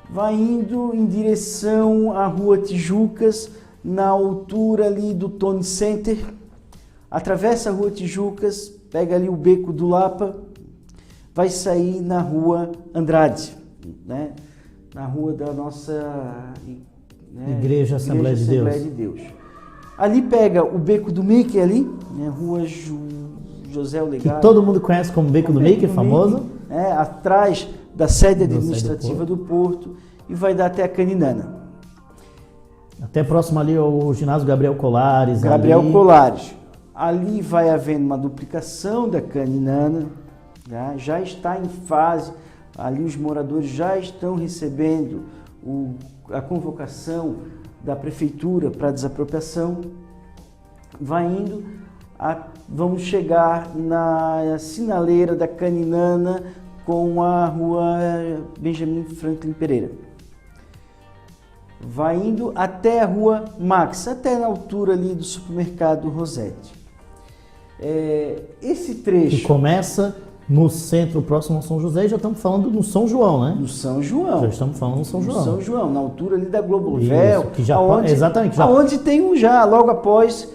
vai indo em direção à Rua Tijucas, na altura ali do Tony Center, atravessa a Rua Tijucas, pega ali o Beco do Lapa, vai sair na Rua Andrade, né? Na rua da nossa Igreja Assembleia de Deus. Ali pega o Beco do Mickey ali, né? Rua José Olegário. Que todo mundo conhece como Beco do Mickey, famoso. Atrás da sede administrativa do Porto, e vai dar até a Caninana. Até próximo ali ao ginásio Gabriel Colares. Colares. Ali vai havendo uma duplicação da Caninana, né? Já está em fase, ali os moradores já estão recebendo a convocação da prefeitura para desapropriação. Vai indo, vamos chegar na sinaleira da Caninana com a Rua Benjamin Franklin Pereira. Vai indo até a Rua Max, até na altura ali do supermercado Rosete. Esse trecho... Que começa no centro próximo ao São José, e já estamos falando no São João, né? No São João. Já estamos falando no São João. No São João, na altura ali da Globovel. Que já, exatamente. Onde tem logo após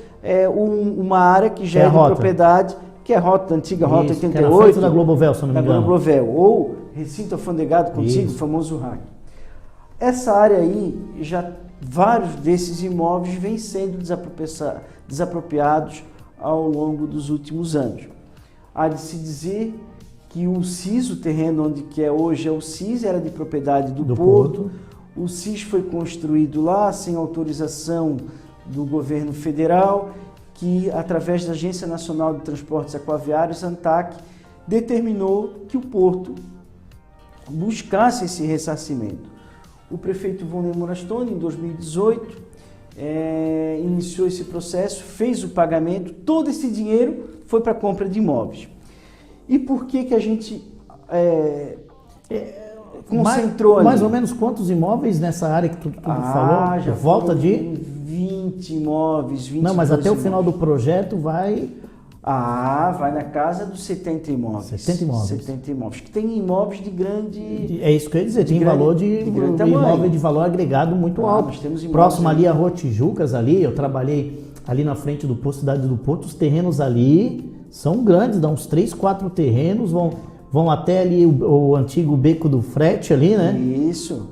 uma área que já é de propriedade, que é a antiga Rota 88. Que é na frente da Globovel, se não me engano. Da Globovel, ou Recinto Alfandegado Contigo, o famoso RAC. Essa área aí, vários desses imóveis vêm sendo desapropriados ao longo dos últimos anos. Há de se dizer que o CIS, o terreno onde hoje é o CIS, era de propriedade do Porto. O CIS foi construído lá sem autorização do governo federal, que através da Agência Nacional de Transportes Aquaviários, ANTAC, determinou que o Porto buscasse esse ressarcimento. O prefeito Vonner Morastone, em 2018, iniciou esse processo, fez o pagamento, todo esse dinheiro foi para a compra de imóveis. E por que a gente concentrou ali? Mais ou menos quantos imóveis nessa área que tu falou? Já volta de 20 imóveis, 20. Não, mas até o final do projeto vai... vai na casa dos 70 imóveis. 70 imóveis. 70 imóveis, que tem imóveis de grande... É isso que eu ia dizer, tem valor de imóvel de valor agregado muito alto. Nós temos próximo ali a Rua Tijucas, ali, eu trabalhei ali na frente do posto Cidade do Porto, os terrenos ali são grandes, dá uns 3, 4 terrenos, vão até ali o antigo Beco do Frete ali, né? Isso.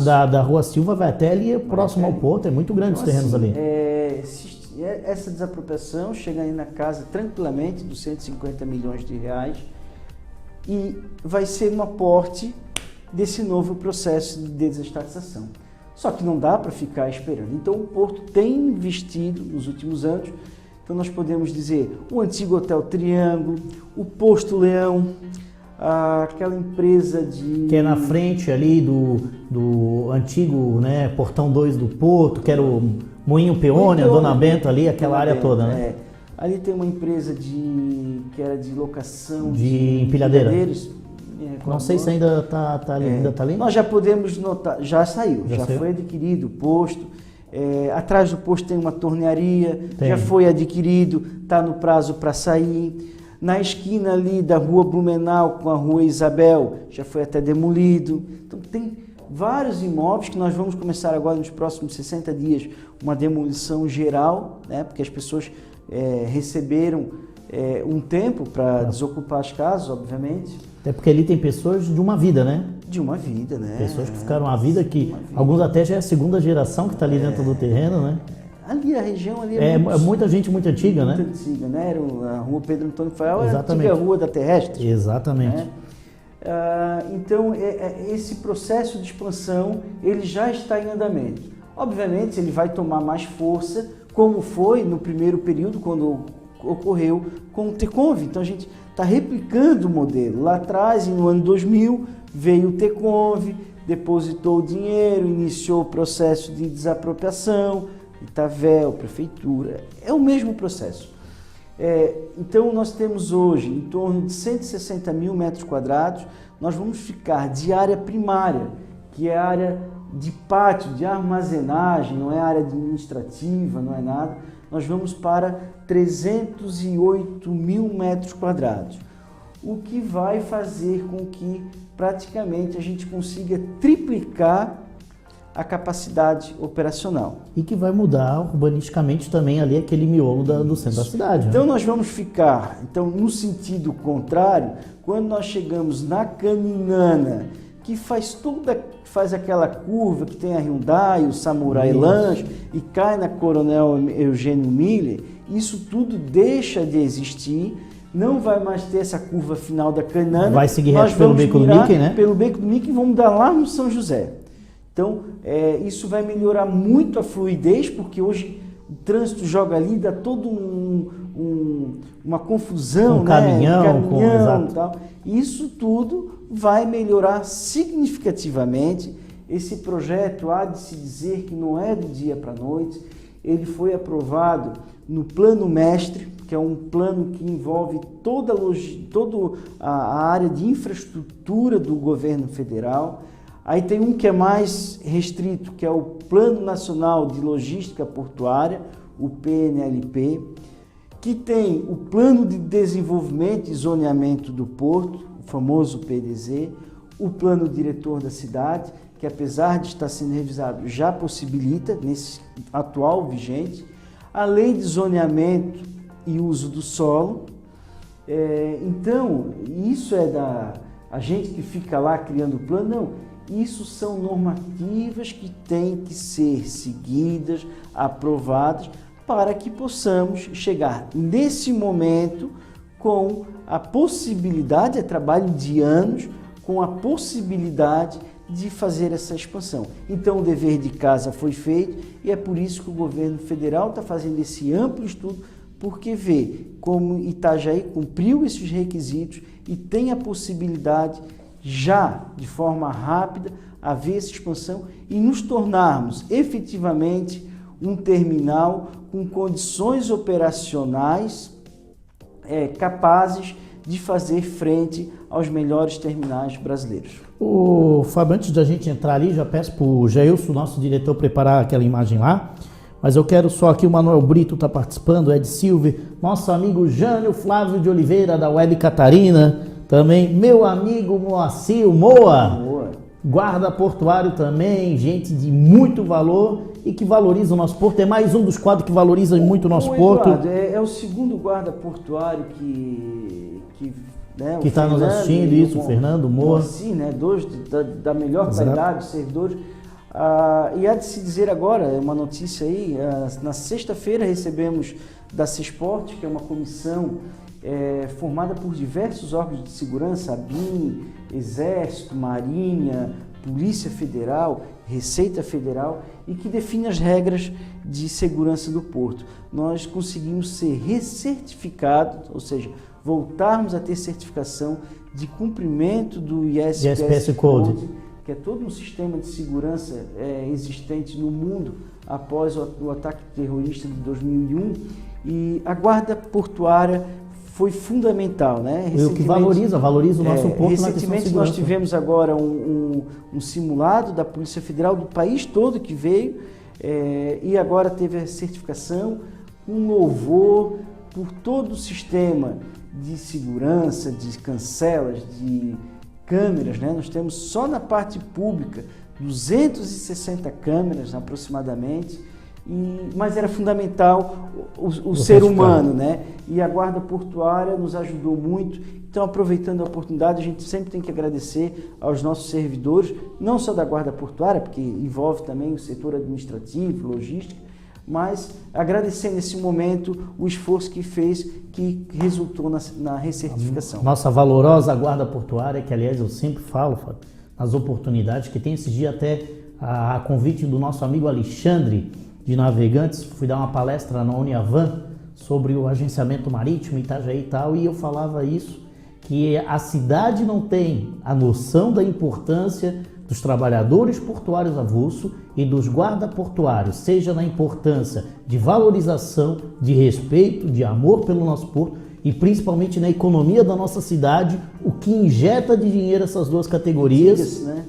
Da Rua Silva vai até ali próximo ao Porto, é muito grande os terrenos ali. Essa desapropriação chega aí na casa tranquilamente dos 150 milhões de reais e vai ser um aporte desse novo processo de desestatização. Só que não dá para ficar esperando. Então o Porto tem investido nos últimos anos. Então nós podemos dizer o antigo Hotel Triângulo, o Posto Leão, aquela empresa de... Que é na frente ali do antigo, né, Portão 2 do Porto, que era o Moinho Peônia, Dona Bento ali, aquela área toda, né? Ali tem uma empresa que era de locação de empilhadeiras. Não sei se ainda tá ali. Nós já podemos notar, já saiu, já foi adquirido o posto. Atrás do posto tem uma tornearia, já foi adquirido, está no prazo para sair. Na esquina ali da Rua Blumenau com a Rua Isabel, já foi até demolido. Então tem vários imóveis que nós vamos começar agora nos próximos 60 dias, uma demolição geral, né? Porque as pessoas receberam um tempo para desocupar as casas, obviamente. Até porque ali tem pessoas de uma vida, né? De uma vida, né? Pessoas que ficaram a vida, alguns até já é a segunda geração que está ali dentro do terreno, né? Ali a região ali muita gente muito antiga, né? Muito antiga, né? Era a Rua Pedro Antônio Fael, era a Exatamente. antiga Rua da Terrestre. Exatamente. Né? Então, esse processo de expansão, ele já está em andamento. Obviamente, ele vai tomar mais força, como foi no primeiro período, quando ocorreu com o Teconv. Então, a gente está replicando o modelo. Lá atrás, no ano 2000, veio o Teconv, depositou o dinheiro, iniciou o processo de desapropriação, Itavel, prefeitura, é o mesmo processo. Então nós temos hoje em torno de 160 mil metros quadrados, nós vamos ficar de área primária, que é área de pátio, de armazenagem, não é área administrativa, não é nada, nós vamos para 308 mil metros quadrados, o que vai fazer com que praticamente a gente consiga triplicar a capacidade operacional. E que vai mudar urbanisticamente também ali aquele miolo do centro da cidade. Então né? nós vamos ficar, no sentido contrário, quando nós chegamos na Caninana, que faz aquela curva que tem a Hyundai, o Samurai Lanche e cai na Coronel Eugênio Miller, isso tudo deixa de existir, não vai mais ter essa curva final da Caninana. Vai seguir reto pelo Beco do Mickey, né? Pelo Beco do Mickey e vamos dar lá no São José. Então, isso vai melhorar muito a fluidez, porque hoje o trânsito joga ali, dá todo uma confusão, caminhão e tal. Isso tudo vai melhorar significativamente. Esse projeto, há de se dizer que não é do dia para a noite, ele foi aprovado no Plano Mestre, que é um plano que envolve toda a área de infraestrutura do governo federal. Aí tem um que é mais restrito, que é o Plano Nacional de Logística Portuária, o PNLP, que tem o Plano de Desenvolvimento e Zoneamento do Porto, o famoso PDZ, o Plano Diretor da Cidade, que apesar de estar sendo revisado, já possibilita, nesse atual vigente, a Lei de Zoneamento e Uso do Solo. Então, isso é a gente que fica lá criando o plano, não. Isso são normativas que têm que ser seguidas, aprovadas, para que possamos chegar nesse momento com a possibilidade, é trabalho de anos, com a possibilidade de fazer essa expansão. Então o dever de casa foi feito e é por isso que o governo federal está fazendo esse amplo estudo, porque vê como Itajaí cumpriu esses requisitos e tem a possibilidade já, de forma rápida, haver essa expansão e nos tornarmos efetivamente um terminal com condições operacionais capazes de fazer frente aos melhores terminais brasileiros. Fábio, antes de a gente entrar ali, já peço para o Jailson, nosso diretor, preparar aquela imagem lá, mas eu quero só aqui, o Manuel Brito está participando, o Ed Silva, nosso amigo Jânio Flávio de Oliveira, da Web Catarina, também meu amigo Moacir Moa, guarda portuário também, gente de muito valor e que valoriza o nosso porto. É mais um dos quadros que valoriza muito o nosso porto. Eduardo, é o segundo guarda portuário que está nos assistindo, isso, o Fernando Moa. Sim, né, dois da melhor qualidade, servidores. E há de se dizer agora, uma notícia aí, na sexta-feira recebemos da CESPORT, que é uma comissão formada por diversos órgãos de segurança, ABIN, Exército, Marinha, Polícia Federal, Receita Federal, e que define as regras de segurança do porto. Nós conseguimos ser recertificados, ou seja, voltarmos a ter certificação de cumprimento do ISPS Code, que é todo um sistema de segurança existente no mundo após o ataque terrorista de 2001, e a guarda portuária foi fundamental, né? O que valoriza o nosso porto. Recentemente nós tivemos agora um simulado da Polícia Federal do país todo que veio e agora teve a certificação, um louvor por todo o sistema de segurança, de cancelas, de câmeras, né? Nós temos só na parte pública 260 câmeras aproximadamente, mas era fundamental o ser humano, né? E a guarda portuária nos ajudou muito. Então, aproveitando a oportunidade, a gente sempre tem que agradecer aos nossos servidores, não só da guarda portuária, porque envolve também o setor administrativo, logística, mas agradecer nesse momento o esforço que fez, que resultou na recertificação. Nossa valorosa guarda portuária, que aliás eu sempre falo, Fábio, nas oportunidades, que tem esse dia até a convite do nosso amigo Alexandre, de Navegantes, fui dar uma palestra na Uniavan sobre o agenciamento marítimo, Itajaí e tal, e eu falava isso, que a cidade não tem a noção da importância dos trabalhadores portuários avulso e dos guarda-portuários, seja na importância de valorização, de respeito, de amor pelo nosso porto e principalmente na economia da nossa cidade, o que injeta de dinheiro essas duas categorias. Diga-se, né?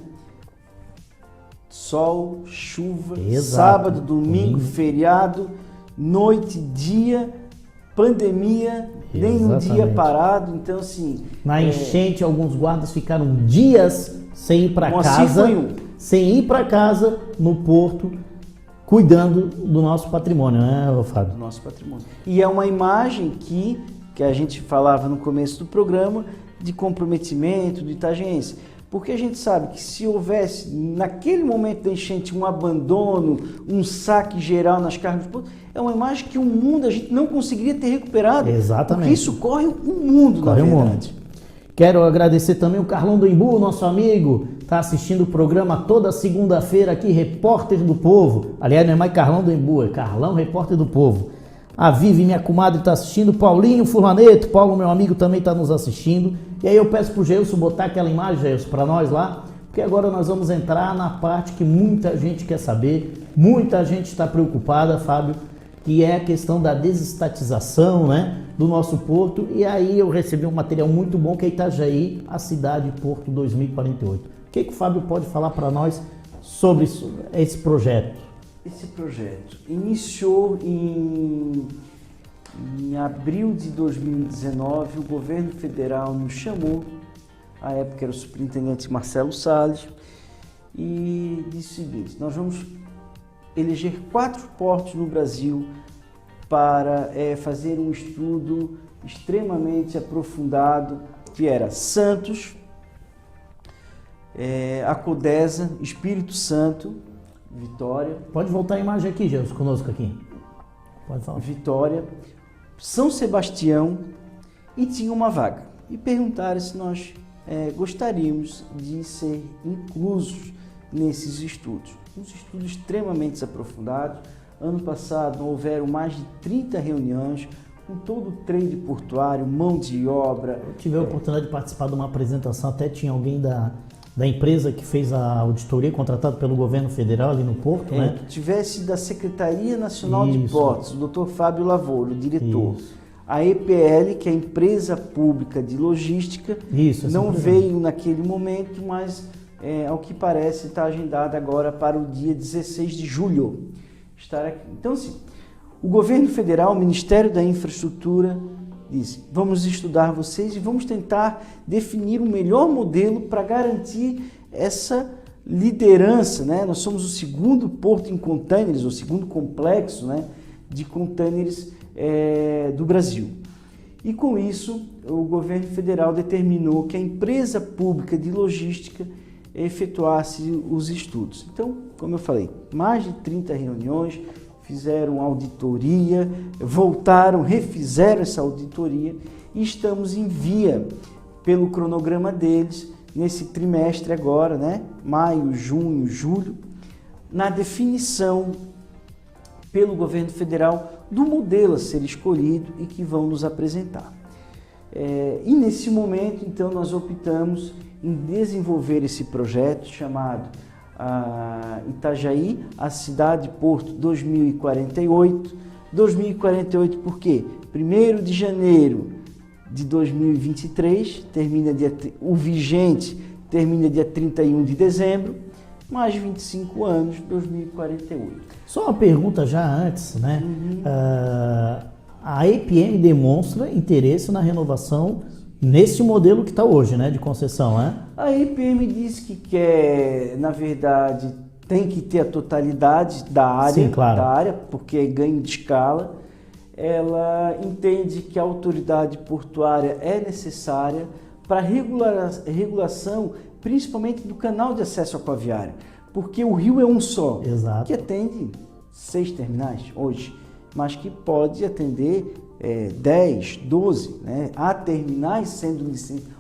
Sol, chuva, Exato. Sábado, domingo, feriado, noite, dia, pandemia, nem um dia Exatamente. parado, então assim... Na enchente, alguns guardas ficaram dias sem ir para Moacir casa, foi um. sem ir para casa no porto, cuidando do nosso patrimônio, né, Fábio? do nosso patrimônio. E é uma imagem que a gente falava no começo do programa, de comprometimento do itajaense. Porque a gente sabe que se houvesse, naquele momento da enchente, um abandono, um saque geral nas cargas do porto, é uma imagem que o mundo, a gente não conseguiria ter recuperado. Exatamente. Porque isso corre o mundo, Corre na o mundo. verdade. Quero agradecer também o Carlão do Embu, nosso amigo, está assistindo o programa toda segunda-feira aqui, Repórter do Povo. Aliás, não é mais Carlão do Embu, é Carlão, Repórter do Povo. A Vivi, minha comadre, está assistindo. Paulinho Furlaneto, Paulo, meu amigo, também está nos assistindo. E aí eu peço pro Geilson botar aquela imagem, Geilson, para nós lá, porque agora nós vamos entrar na parte que muita gente quer saber, muita gente está preocupada, Fábio, que é a questão da desestatização, né, do nosso porto. E aí eu recebi um material muito bom, que é Itajaí, a cidade Porto 2048. O que o Fábio pode falar para nós sobre esse projeto? Esse projeto iniciou em abril de 2019, o governo federal nos chamou, à época era o superintendente Marcelo Salles, e disse o seguinte: nós vamos eleger 4 portos no Brasil para fazer um estudo extremamente aprofundado, que era Santos, a Codesa, Espírito Santo, Vitória. Pode voltar a imagem aqui, Geilson, conosco aqui. Pode falar. Vitória, São Sebastião, e tinha uma vaga. E perguntaram se nós gostaríamos de ser inclusos nesses estudos. Uns estudos extremamente aprofundados. Ano passado houveram mais de 30 reuniões com todo o trade portuário, mão de obra. Eu tive a oportunidade de participar de uma apresentação, até tinha alguém da empresa que fez a auditoria, contratado pelo governo federal ali no Porto, né? Que tivesse da Secretaria Nacional de Isso. Portos, o Dr. Fábio Lavouro, o diretor. Isso. A EPL, que é a Empresa Pública de Logística, Isso, essa não empresa. veio naquele momento, mas ao que parece está agendada agora para o dia 16 de julho estar aqui. Então, assim, o governo federal, o Ministério da Infraestrutura, disse: vamos estudar vocês e vamos tentar definir o melhor modelo para garantir essa liderança, né? Nós somos o segundo porto em containers, o segundo complexo, né, de containers do Brasil. E com isso, o governo federal determinou que a empresa pública de logística efetuasse os estudos. Então, como eu falei, mais de 30 reuniões, fizeram auditoria, voltaram, refizeram essa auditoria e estamos em via, pelo cronograma deles, nesse trimestre agora, né? Maio, junho, julho, na definição pelo governo federal do modelo a ser escolhido e que vão nos apresentar. E nesse momento, então, nós optamos em desenvolver esse projeto chamado Itajaí, a cidade Porto 2048. 2048 por quê? 1º de janeiro de 2023, o vigente termina dia 31 de dezembro, mais 25 anos, 2048. Só uma pergunta já antes, né? A EPM demonstra interesse na renovação nesse modelo que está hoje, né, de concessão, né? A EPM diz que quer, na verdade, tem que ter a totalidade da área, Sim, claro. Porque é ganho de escala. Ela entende que a autoridade portuária é necessária para regulação, principalmente do canal de acesso aquaviário, porque o rio é um só, Exato. que atende 6 terminais hoje, mas que pode atender 10, 12, né? Há terminais sendo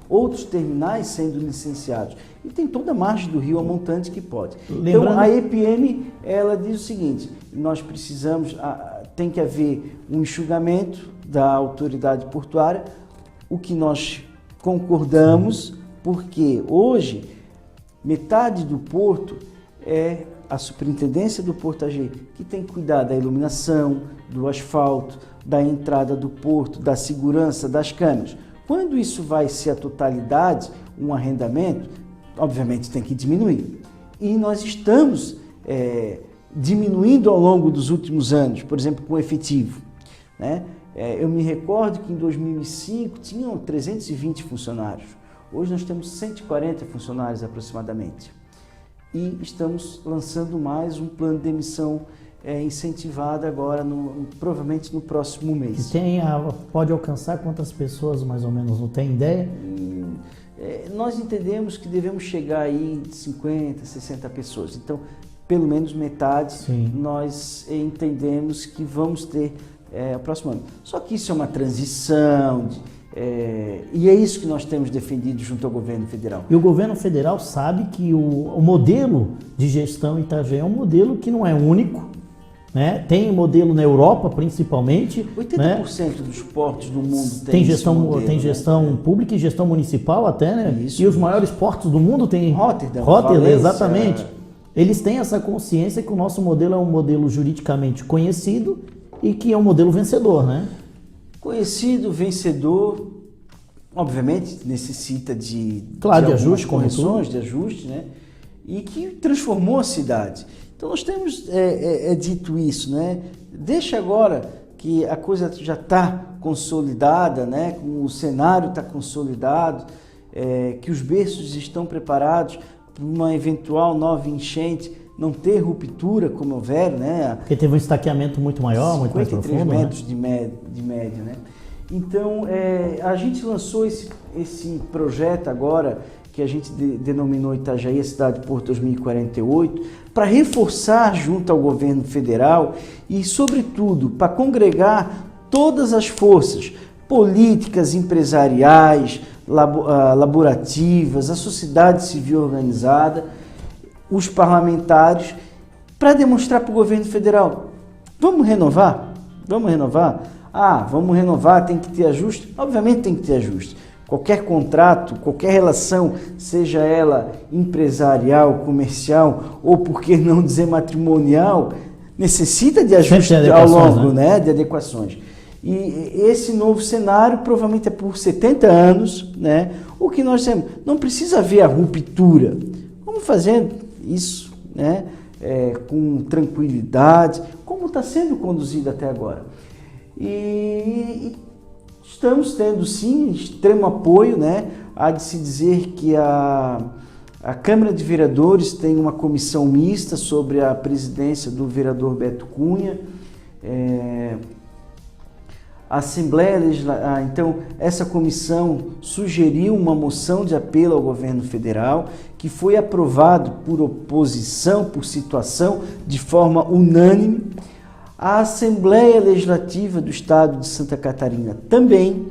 outros terminais sendo licenciados. E tem toda a margem do rio a montante que pode. Lembrando... Então, a EPM, ela diz o seguinte: nós precisamos, tem que haver um enxugamento da autoridade portuária, o que nós concordamos, porque hoje metade do porto é a superintendência do Porto AG, que tem que cuidar da iluminação, do asfalto, da entrada do porto, da segurança, das câmeras. Quando isso vai ser a totalidade, um arrendamento, obviamente tem que diminuir. E nós estamos diminuindo ao longo dos últimos anos, por exemplo, com efetivo, né? Eu me recordo que em 2005 tinham 320 funcionários. Hoje nós temos 140 funcionários aproximadamente. E estamos lançando mais um plano de demissão incentivado agora, provavelmente no próximo mês. E pode alcançar quantas pessoas mais ou menos, não tem ideia? Nós entendemos que devemos chegar aí de 50, 60 pessoas. Então, pelo menos metade, sim, nós entendemos que vamos ter o próximo ano. Só que isso é uma transição, e é isso que nós temos defendido junto ao governo federal. E o governo federal sabe que o modelo de gestão em Itajaí é um modelo que não é único, né? Tem modelo na Europa, principalmente. 80%, né, dos portos do mundo tem gestão modelo, tem gestão, né, pública e gestão municipal até, né? Isso, e os maiores portos do mundo tem Rotterdam, exatamente. Eles têm essa consciência que o nosso modelo é um modelo juridicamente conhecido e que é um modelo vencedor, né? Conhecido, vencedor, obviamente necessita de ajuste, correções, de ajuste, né? E que transformou a cidade. Então nós temos dito isso, né? Deixa agora que a coisa já está consolidada, né? O cenário está consolidado, que os berços estão preparados para uma eventual nova enchente, não ter ruptura como houver, né? Porque teve um estaqueamento muito maior, muito mais profundo, 53 metros, né, de média, né? Então a gente lançou esse projeto agora, que a gente denominou Itajaí, a Cidade Porto 2048, para reforçar junto ao governo federal e, sobretudo, para congregar todas as forças políticas, empresariais, laborativas, a sociedade civil organizada, os parlamentares, para demonstrar para o governo federal: vamos renovar? Vamos renovar? Vamos renovar, tem que ter ajuste? Obviamente tem que ter ajuste. Qualquer contrato, qualquer relação, seja ela empresarial, comercial ou, por que não dizer, matrimonial, necessita de ajuste ao longo, né, de adequações. E esse novo cenário provavelmente é por 70 anos, né? O que nós temos, não precisa haver a ruptura. Vamos fazendo isso, né, com tranquilidade, como está sendo conduzido até agora. E estamos tendo, sim, extremo apoio, né? Há de se dizer que a Câmara de Vereadores tem uma comissão mista sobre a presidência do vereador Beto Cunha. A Assembleia Legislativa, então, essa comissão sugeriu uma moção de apelo ao governo federal, que foi aprovado por oposição, por situação, de forma unânime. A Assembleia Legislativa do Estado de Santa Catarina também.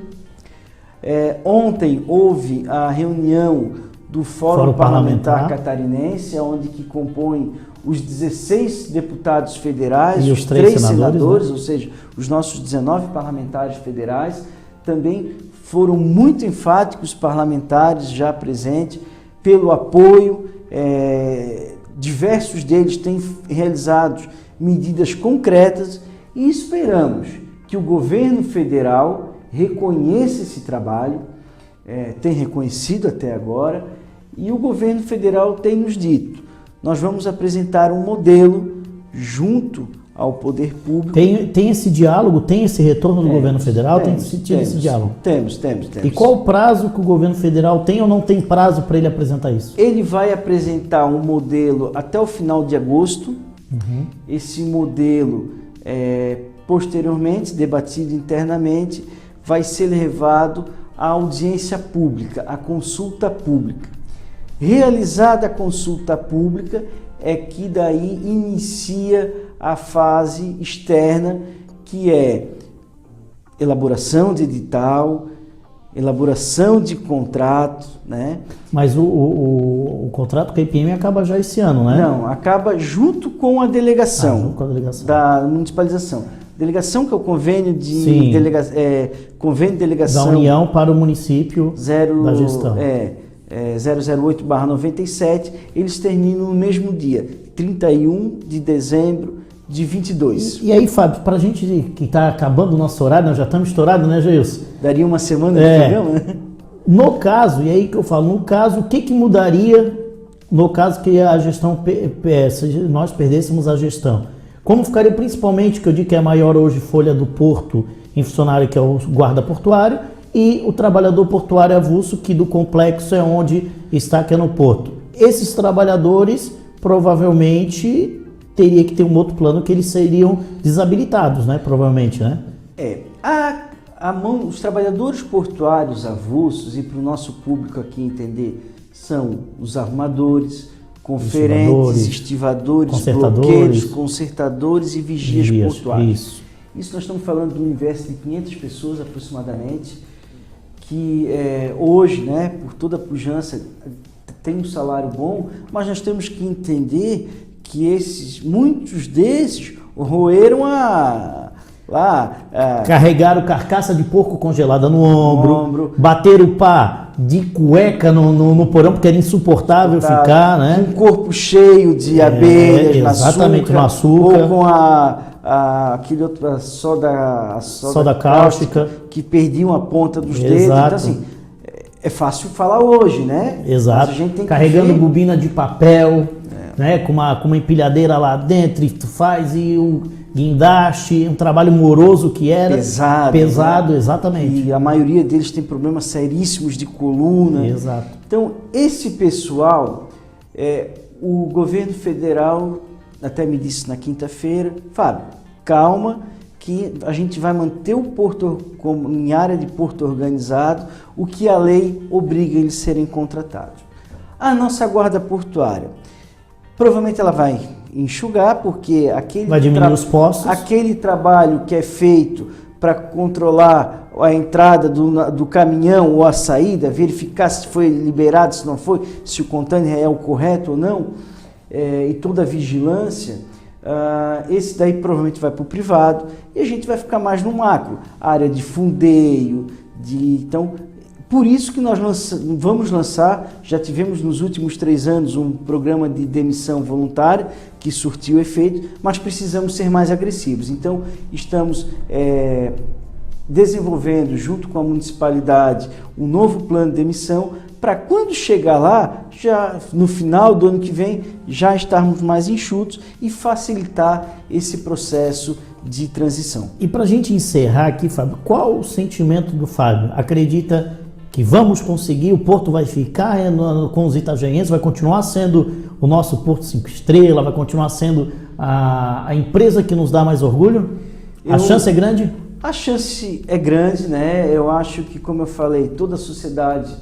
Ontem houve a reunião do Fórum Parlamentar Catarinense, onde que compõem os 16 deputados federais, e os 3 senadores, né? Ou seja, os nossos 19 parlamentares federais. Também foram muito enfáticos parlamentares já presentes pelo apoio. Diversos deles têm realizado medidas concretas e esperamos que o governo federal reconheça esse trabalho, tem reconhecido até agora, e o governo federal tem nos dito: nós vamos apresentar um modelo junto ao poder público. Tem esse diálogo, tem esse retorno do governo federal, tem tido esse diálogo? Temos. E qual o prazo que o governo federal tem ou não tem prazo para ele apresentar isso? Ele vai apresentar um modelo até o final de agosto. Esse modelo, posteriormente, debatido internamente, vai ser levado à audiência pública, à consulta pública. Realizada a consulta pública, é que daí inicia a fase externa, que é elaboração de edital, elaboração de contrato, né? Mas o contrato com a IPM acaba já esse ano, né? Não, acaba junto com a delegação, da municipalização. Delegação, que é o convênio de delegação da União para o município da gestão. 008/97, eles terminam no mesmo dia, 31 de dezembro de 22. E aí, Fábio, para a gente que está acabando o nosso horário, nós já estamos estourados, né, Geilson? Daria uma semana de programa, né? No caso, e aí que eu falo, no caso, o que mudaria no caso que a gestão, se nós perdêssemos a gestão? Como ficaria, principalmente, que eu digo que é a maior hoje folha do Porto em funcionário, que é o guarda portuário, e o trabalhador portuário avulso, que do complexo é onde está aqui no porto. Esses trabalhadores provavelmente teria que ter um outro plano, que eles seriam desabilitados, né? Provavelmente, né? Os trabalhadores portuários avulsos, e para o nosso público aqui entender, são os arrumadores, conferentes, estivadores, bloqueiros, consertadores e vigias portuários. Isso nós estamos falando de um universo de 500 pessoas aproximadamente, que hoje, né, por toda a pujança, tem um salário bom, mas nós temos que entender que muitos desses roeram carregaram carcaça de porco congelada no ombro, bateram o pá de cueca no porão, porque era insuportável ficar, né? Com o corpo cheio de abelhas, exatamente, no açúcar. Ou com aquele outro, soda cáustica, que perdiam a ponta dos dedos. Então, assim, é fácil falar hoje, né? Exato. Mas a gente tem que carregando bobina de papel, né? Com uma empilhadeira lá dentro, e tu faz e o guindaste, um trabalho moroso que era. Pesado, né? Exatamente. E a maioria deles tem problemas seríssimos de coluna. Exato. Então, esse pessoal, o governo federal até me disse na quinta-feira, Fábio, calma, que a gente vai manter o porto em área de porto organizado, o que a lei obriga eles a serem contratados. A nossa guarda portuária, provavelmente ela vai enxugar, porque vai diminuir os postos. Aquele trabalho que é feito para controlar a entrada do caminhão ou a saída, verificar se foi liberado, se não foi, se o container é o correto ou não, e toda a vigilância, esse daí provavelmente vai para o privado, e a gente vai ficar mais no macro, área de fundeio, então, por isso que nós vamos lançar, já tivemos nos últimos 3 anos um programa de demissão voluntária que surtiu efeito, mas precisamos ser mais agressivos. Então, estamos desenvolvendo, junto com a municipalidade, um novo plano de demissão, para quando chegar lá, já no final do ano que vem, já estarmos mais enxutos e facilitar esse processo de transição. E para a gente encerrar aqui, Fábio, qual o sentimento do Fábio? Acredita que vamos conseguir, o Porto vai ficar com os itajaenses, vai continuar sendo o nosso Porto 5 estrelas, vai continuar sendo a empresa que nos dá mais orgulho? A chance é grande? A chance é grande, né? Eu acho que, como eu falei, toda a sociedade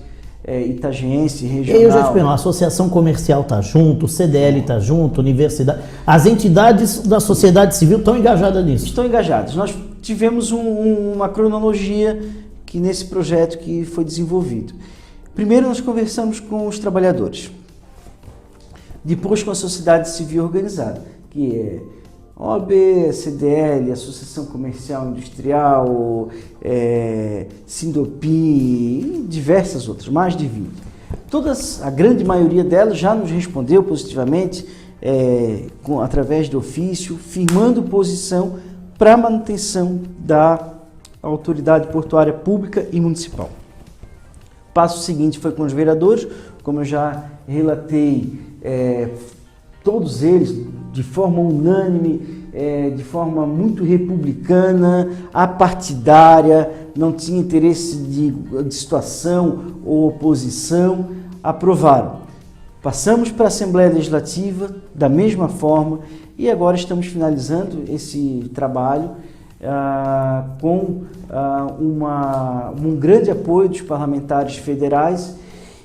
itajaense, regional... Eu já te pergunto, a Associação Comercial está junto, o CDL está junto, Universidade... As entidades da sociedade civil estão engajadas nisso? Estão engajadas. Nós tivemos uma cronologia que nesse projeto que foi desenvolvido. Primeiro nós conversamos com os trabalhadores, depois com a sociedade civil organizada, que é OAB, CDL, Associação Comercial Industrial, Sindopim e diversas outras, mais de 20. A grande maioria delas já nos respondeu positivamente, através de ofício, firmando posição para a manutenção da autoridade portuária pública e municipal. O passo seguinte foi com os vereadores, como eu já relatei, todos eles de forma unânime, de forma muito republicana, apartidária, não tinha interesse de situação ou oposição, aprovaram. Passamos para a Assembleia Legislativa da mesma forma e agora estamos finalizando esse trabalho com um grande apoio dos parlamentares federais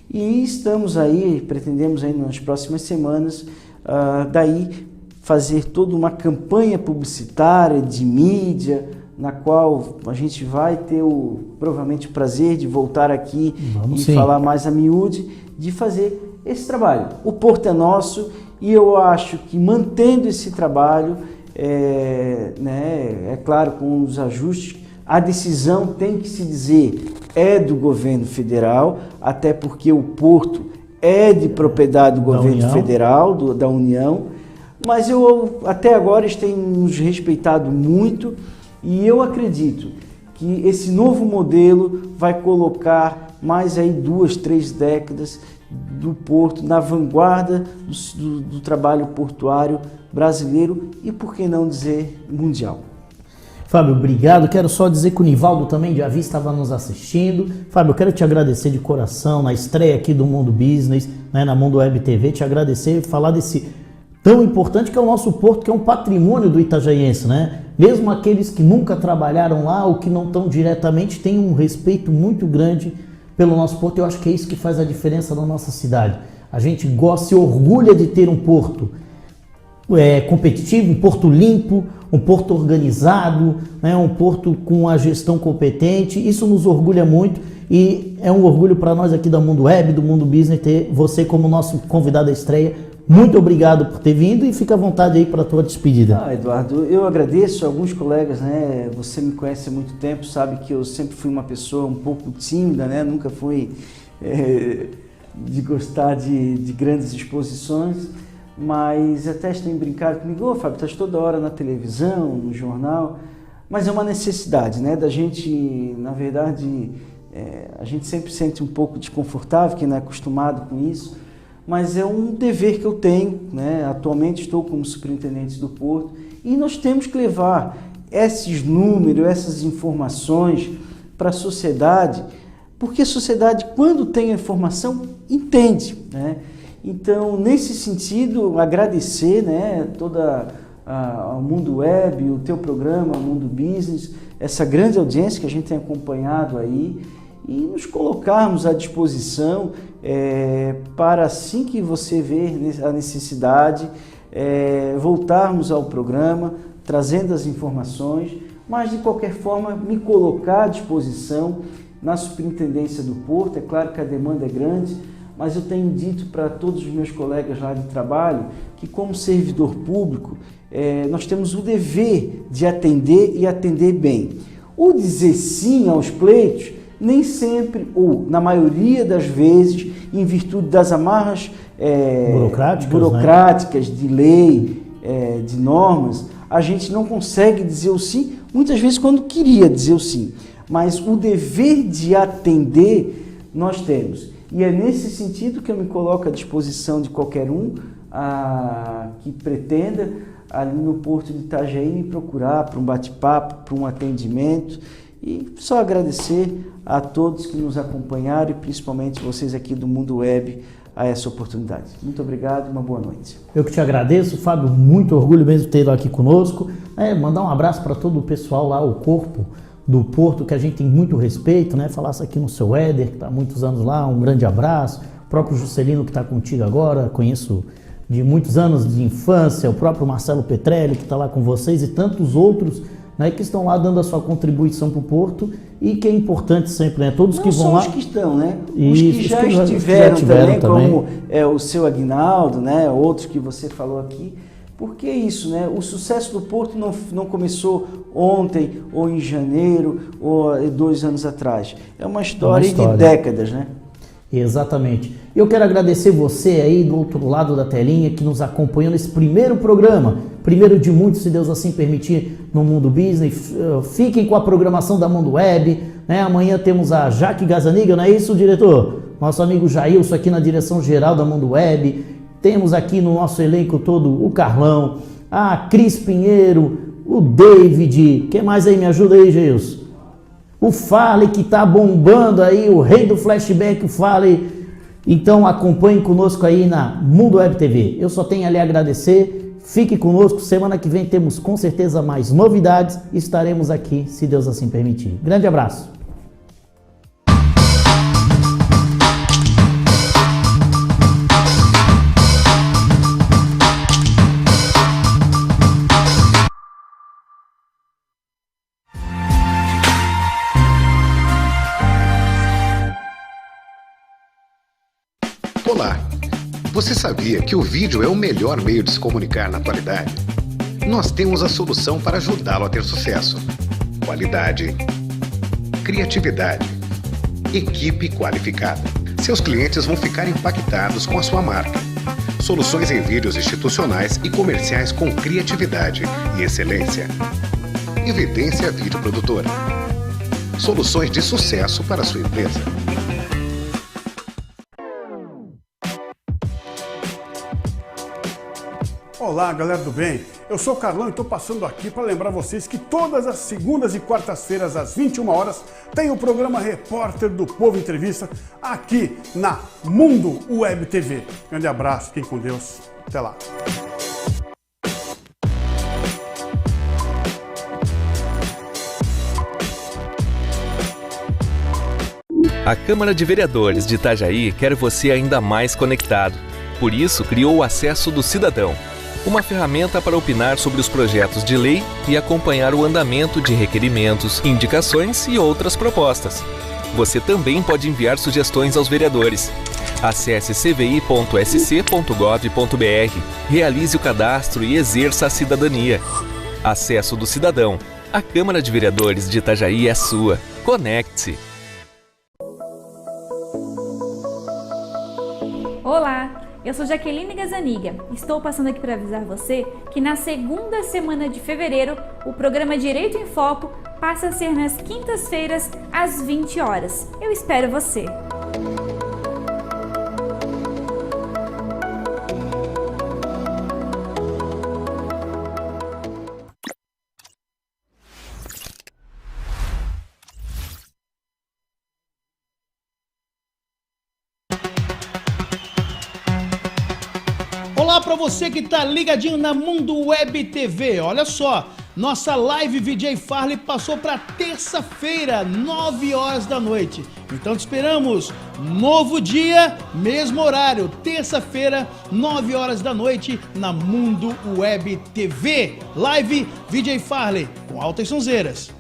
e estamos aí, pretendemos aí nas próximas semanas, daí fazer toda uma campanha publicitária de mídia, na qual a gente vai ter provavelmente o prazer de voltar aqui falar mais a miúde, de fazer esse trabalho. O Porto é nosso e eu acho que mantendo esse trabalho, é claro, com os ajustes, a decisão tem que se dizer do governo federal, até porque o Porto é de propriedade do governo federal, da União, mas até agora eles têm nos respeitado muito e eu acredito que esse novo modelo vai colocar mais aí 2, 3 décadas do Porto na vanguarda do trabalho portuário brasileiro e, por que não dizer, mundial. Fábio, obrigado. Quero só dizer que o Nivaldo também de Avi estava nos assistindo. Fábio, eu quero te agradecer de coração na estreia aqui do Mundo Business, né, na Mundo Web TV, te agradecer e falar desse tão importante que é o nosso porto, que é um patrimônio do itajaiense, né? Mesmo aqueles que nunca trabalharam lá ou que não estão diretamente, têm um respeito muito grande pelo nosso porto. Eu acho que é isso que faz a diferença na nossa cidade. A gente gosta, se orgulha de ter um porto competitivo, um porto limpo, um porto organizado, né? Um porto com a gestão competente. Isso nos orgulha muito e é um orgulho para nós aqui da Mundo Web, do Mundo Business, ter você como nosso convidado à estreia. Muito obrigado por ter vindo e fica à vontade aí para a tua despedida. Eduardo, eu agradeço. Alguns colegas, né? Você me conhece há muito tempo, sabe que eu sempre fui uma pessoa um pouco tímida, né? Nunca fui de gostar de grandes exposições, mas até têm brincado comigo, Fábio, estás toda hora na televisão, no jornal, mas é uma necessidade, né? Da gente, na verdade, a gente sempre se sente um pouco desconfortável, quem não é acostumado com isso, mas é um dever que eu tenho, né? Atualmente estou como superintendente do Porto e nós temos que levar esses números, essas informações para a sociedade, porque a sociedade, quando tem a informação, entende, né? Então, nesse sentido, agradecer, né, toda ao Mundo Web, o teu programa, o Mundo Business, essa grande audiência que a gente tem acompanhado aí, e nos colocarmos à disposição para, assim que você ver a necessidade, voltarmos ao programa, trazendo as informações, mas de qualquer forma me colocar à disposição na Superintendência do Porto. É claro que a demanda é grande, mas eu tenho dito para todos os meus colegas lá de trabalho que, como servidor público, nós temos o dever de atender e atender bem. O dizer sim aos pleitos, nem sempre, ou na maioria das vezes, em virtude das amarras burocráticas, né? De lei, de normas, a gente não consegue dizer o sim, muitas vezes quando queria dizer o sim. Mas o dever de atender nós temos. E é nesse sentido que eu me coloco à disposição de qualquer um que pretenda, ali no Porto de Itajaí, me procurar para um bate-papo, para um atendimento. E só agradecer a todos que nos acompanharam e principalmente vocês aqui do Mundo Web a essa oportunidade. Muito obrigado e uma boa noite. Eu que te agradeço, Fábio, muito orgulho mesmo de ter aqui conosco. Mandar um abraço para todo o pessoal lá, o corpo do Porto, que a gente tem muito respeito, né? Falasse aqui no seu Éder, que está há muitos anos lá, um grande abraço. O próprio Juscelino, que está contigo agora, conheço de muitos anos de infância, o próprio Marcelo Petrelli, que está lá com vocês, e tantos outros, né, que estão lá dando a sua contribuição para o Porto e que é importante sempre, né? Todos que vão lá. Os que estão, né? Os que já estiveram também, como o seu Aguinaldo, né? Outros que você falou aqui. Porque é isso, né? O sucesso do Porto não começou ontem, ou em janeiro, ou 2 anos atrás. É uma história de décadas, né? Exatamente. Eu quero agradecer você aí do outro lado da telinha que nos acompanhou nesse primeiro programa, primeiro de muitos, se Deus assim permitir, no Mundo Business. Fiquem com a programação da Mundo Web, né? Amanhã temos a Jaque Gazaniga, não é isso, diretor? Nosso amigo Jailson aqui na direção geral da Mundo Web. Temos aqui no nosso elenco todo o Carlão, a Cris Pinheiro, o David. Quem mais aí? Me ajuda aí, Jailson. O Farley, que tá bombando aí, o rei do flashback, o Farley. Então acompanhe conosco aí na Mundo Web TV. Eu só tenho ali a agradecer. Fique conosco. Semana que vem temos com certeza mais novidades. Estaremos aqui, se Deus assim permitir. Grande abraço. Olá! Você sabia que o vídeo é o melhor meio de se comunicar na atualidade? Nós temos a solução para ajudá-lo a ter sucesso. Qualidade, criatividade, equipe qualificada. Seus clientes vão ficar impactados com a sua marca. Soluções em vídeos institucionais e comerciais com criatividade e excelência. Evidência Vídeo Produtora. Soluções de sucesso para a sua empresa. Olá, galera do bem. Eu sou o Carlão e estou passando aqui para lembrar vocês que todas as segundas e quartas-feiras, às 21 horas, tem o programa Repórter do Povo Entrevista aqui na Mundo Web TV. Grande abraço, fiquem com Deus. Até lá. A Câmara de Vereadores de Itajaí quer você ainda mais conectado. Por isso, criou o Acesso do Cidadão, uma ferramenta para opinar sobre os projetos de lei e acompanhar o andamento de requerimentos, indicações e outras propostas. Você também pode enviar sugestões aos vereadores. Acesse cvi.sc.gov.br, realize o cadastro e exerça a cidadania. Acesso do Cidadão. A Câmara de Vereadores de Itajaí é sua. Conecte-se! Olá, eu sou Jaqueline Gazaniga. Estou passando aqui para avisar você que na segunda semana de fevereiro, o programa Direito em Foco passa a ser nas quintas-feiras, às 20 horas. Eu espero você! Olá para você que tá ligadinho na Mundo Web TV. Olha só, nossa live VJ Farley passou para terça-feira, 9 horas da noite. Então te esperamos, novo dia, mesmo horário, terça-feira, 9 horas da noite, na Mundo Web TV. Live VJ Farley, com altas sonzeiras.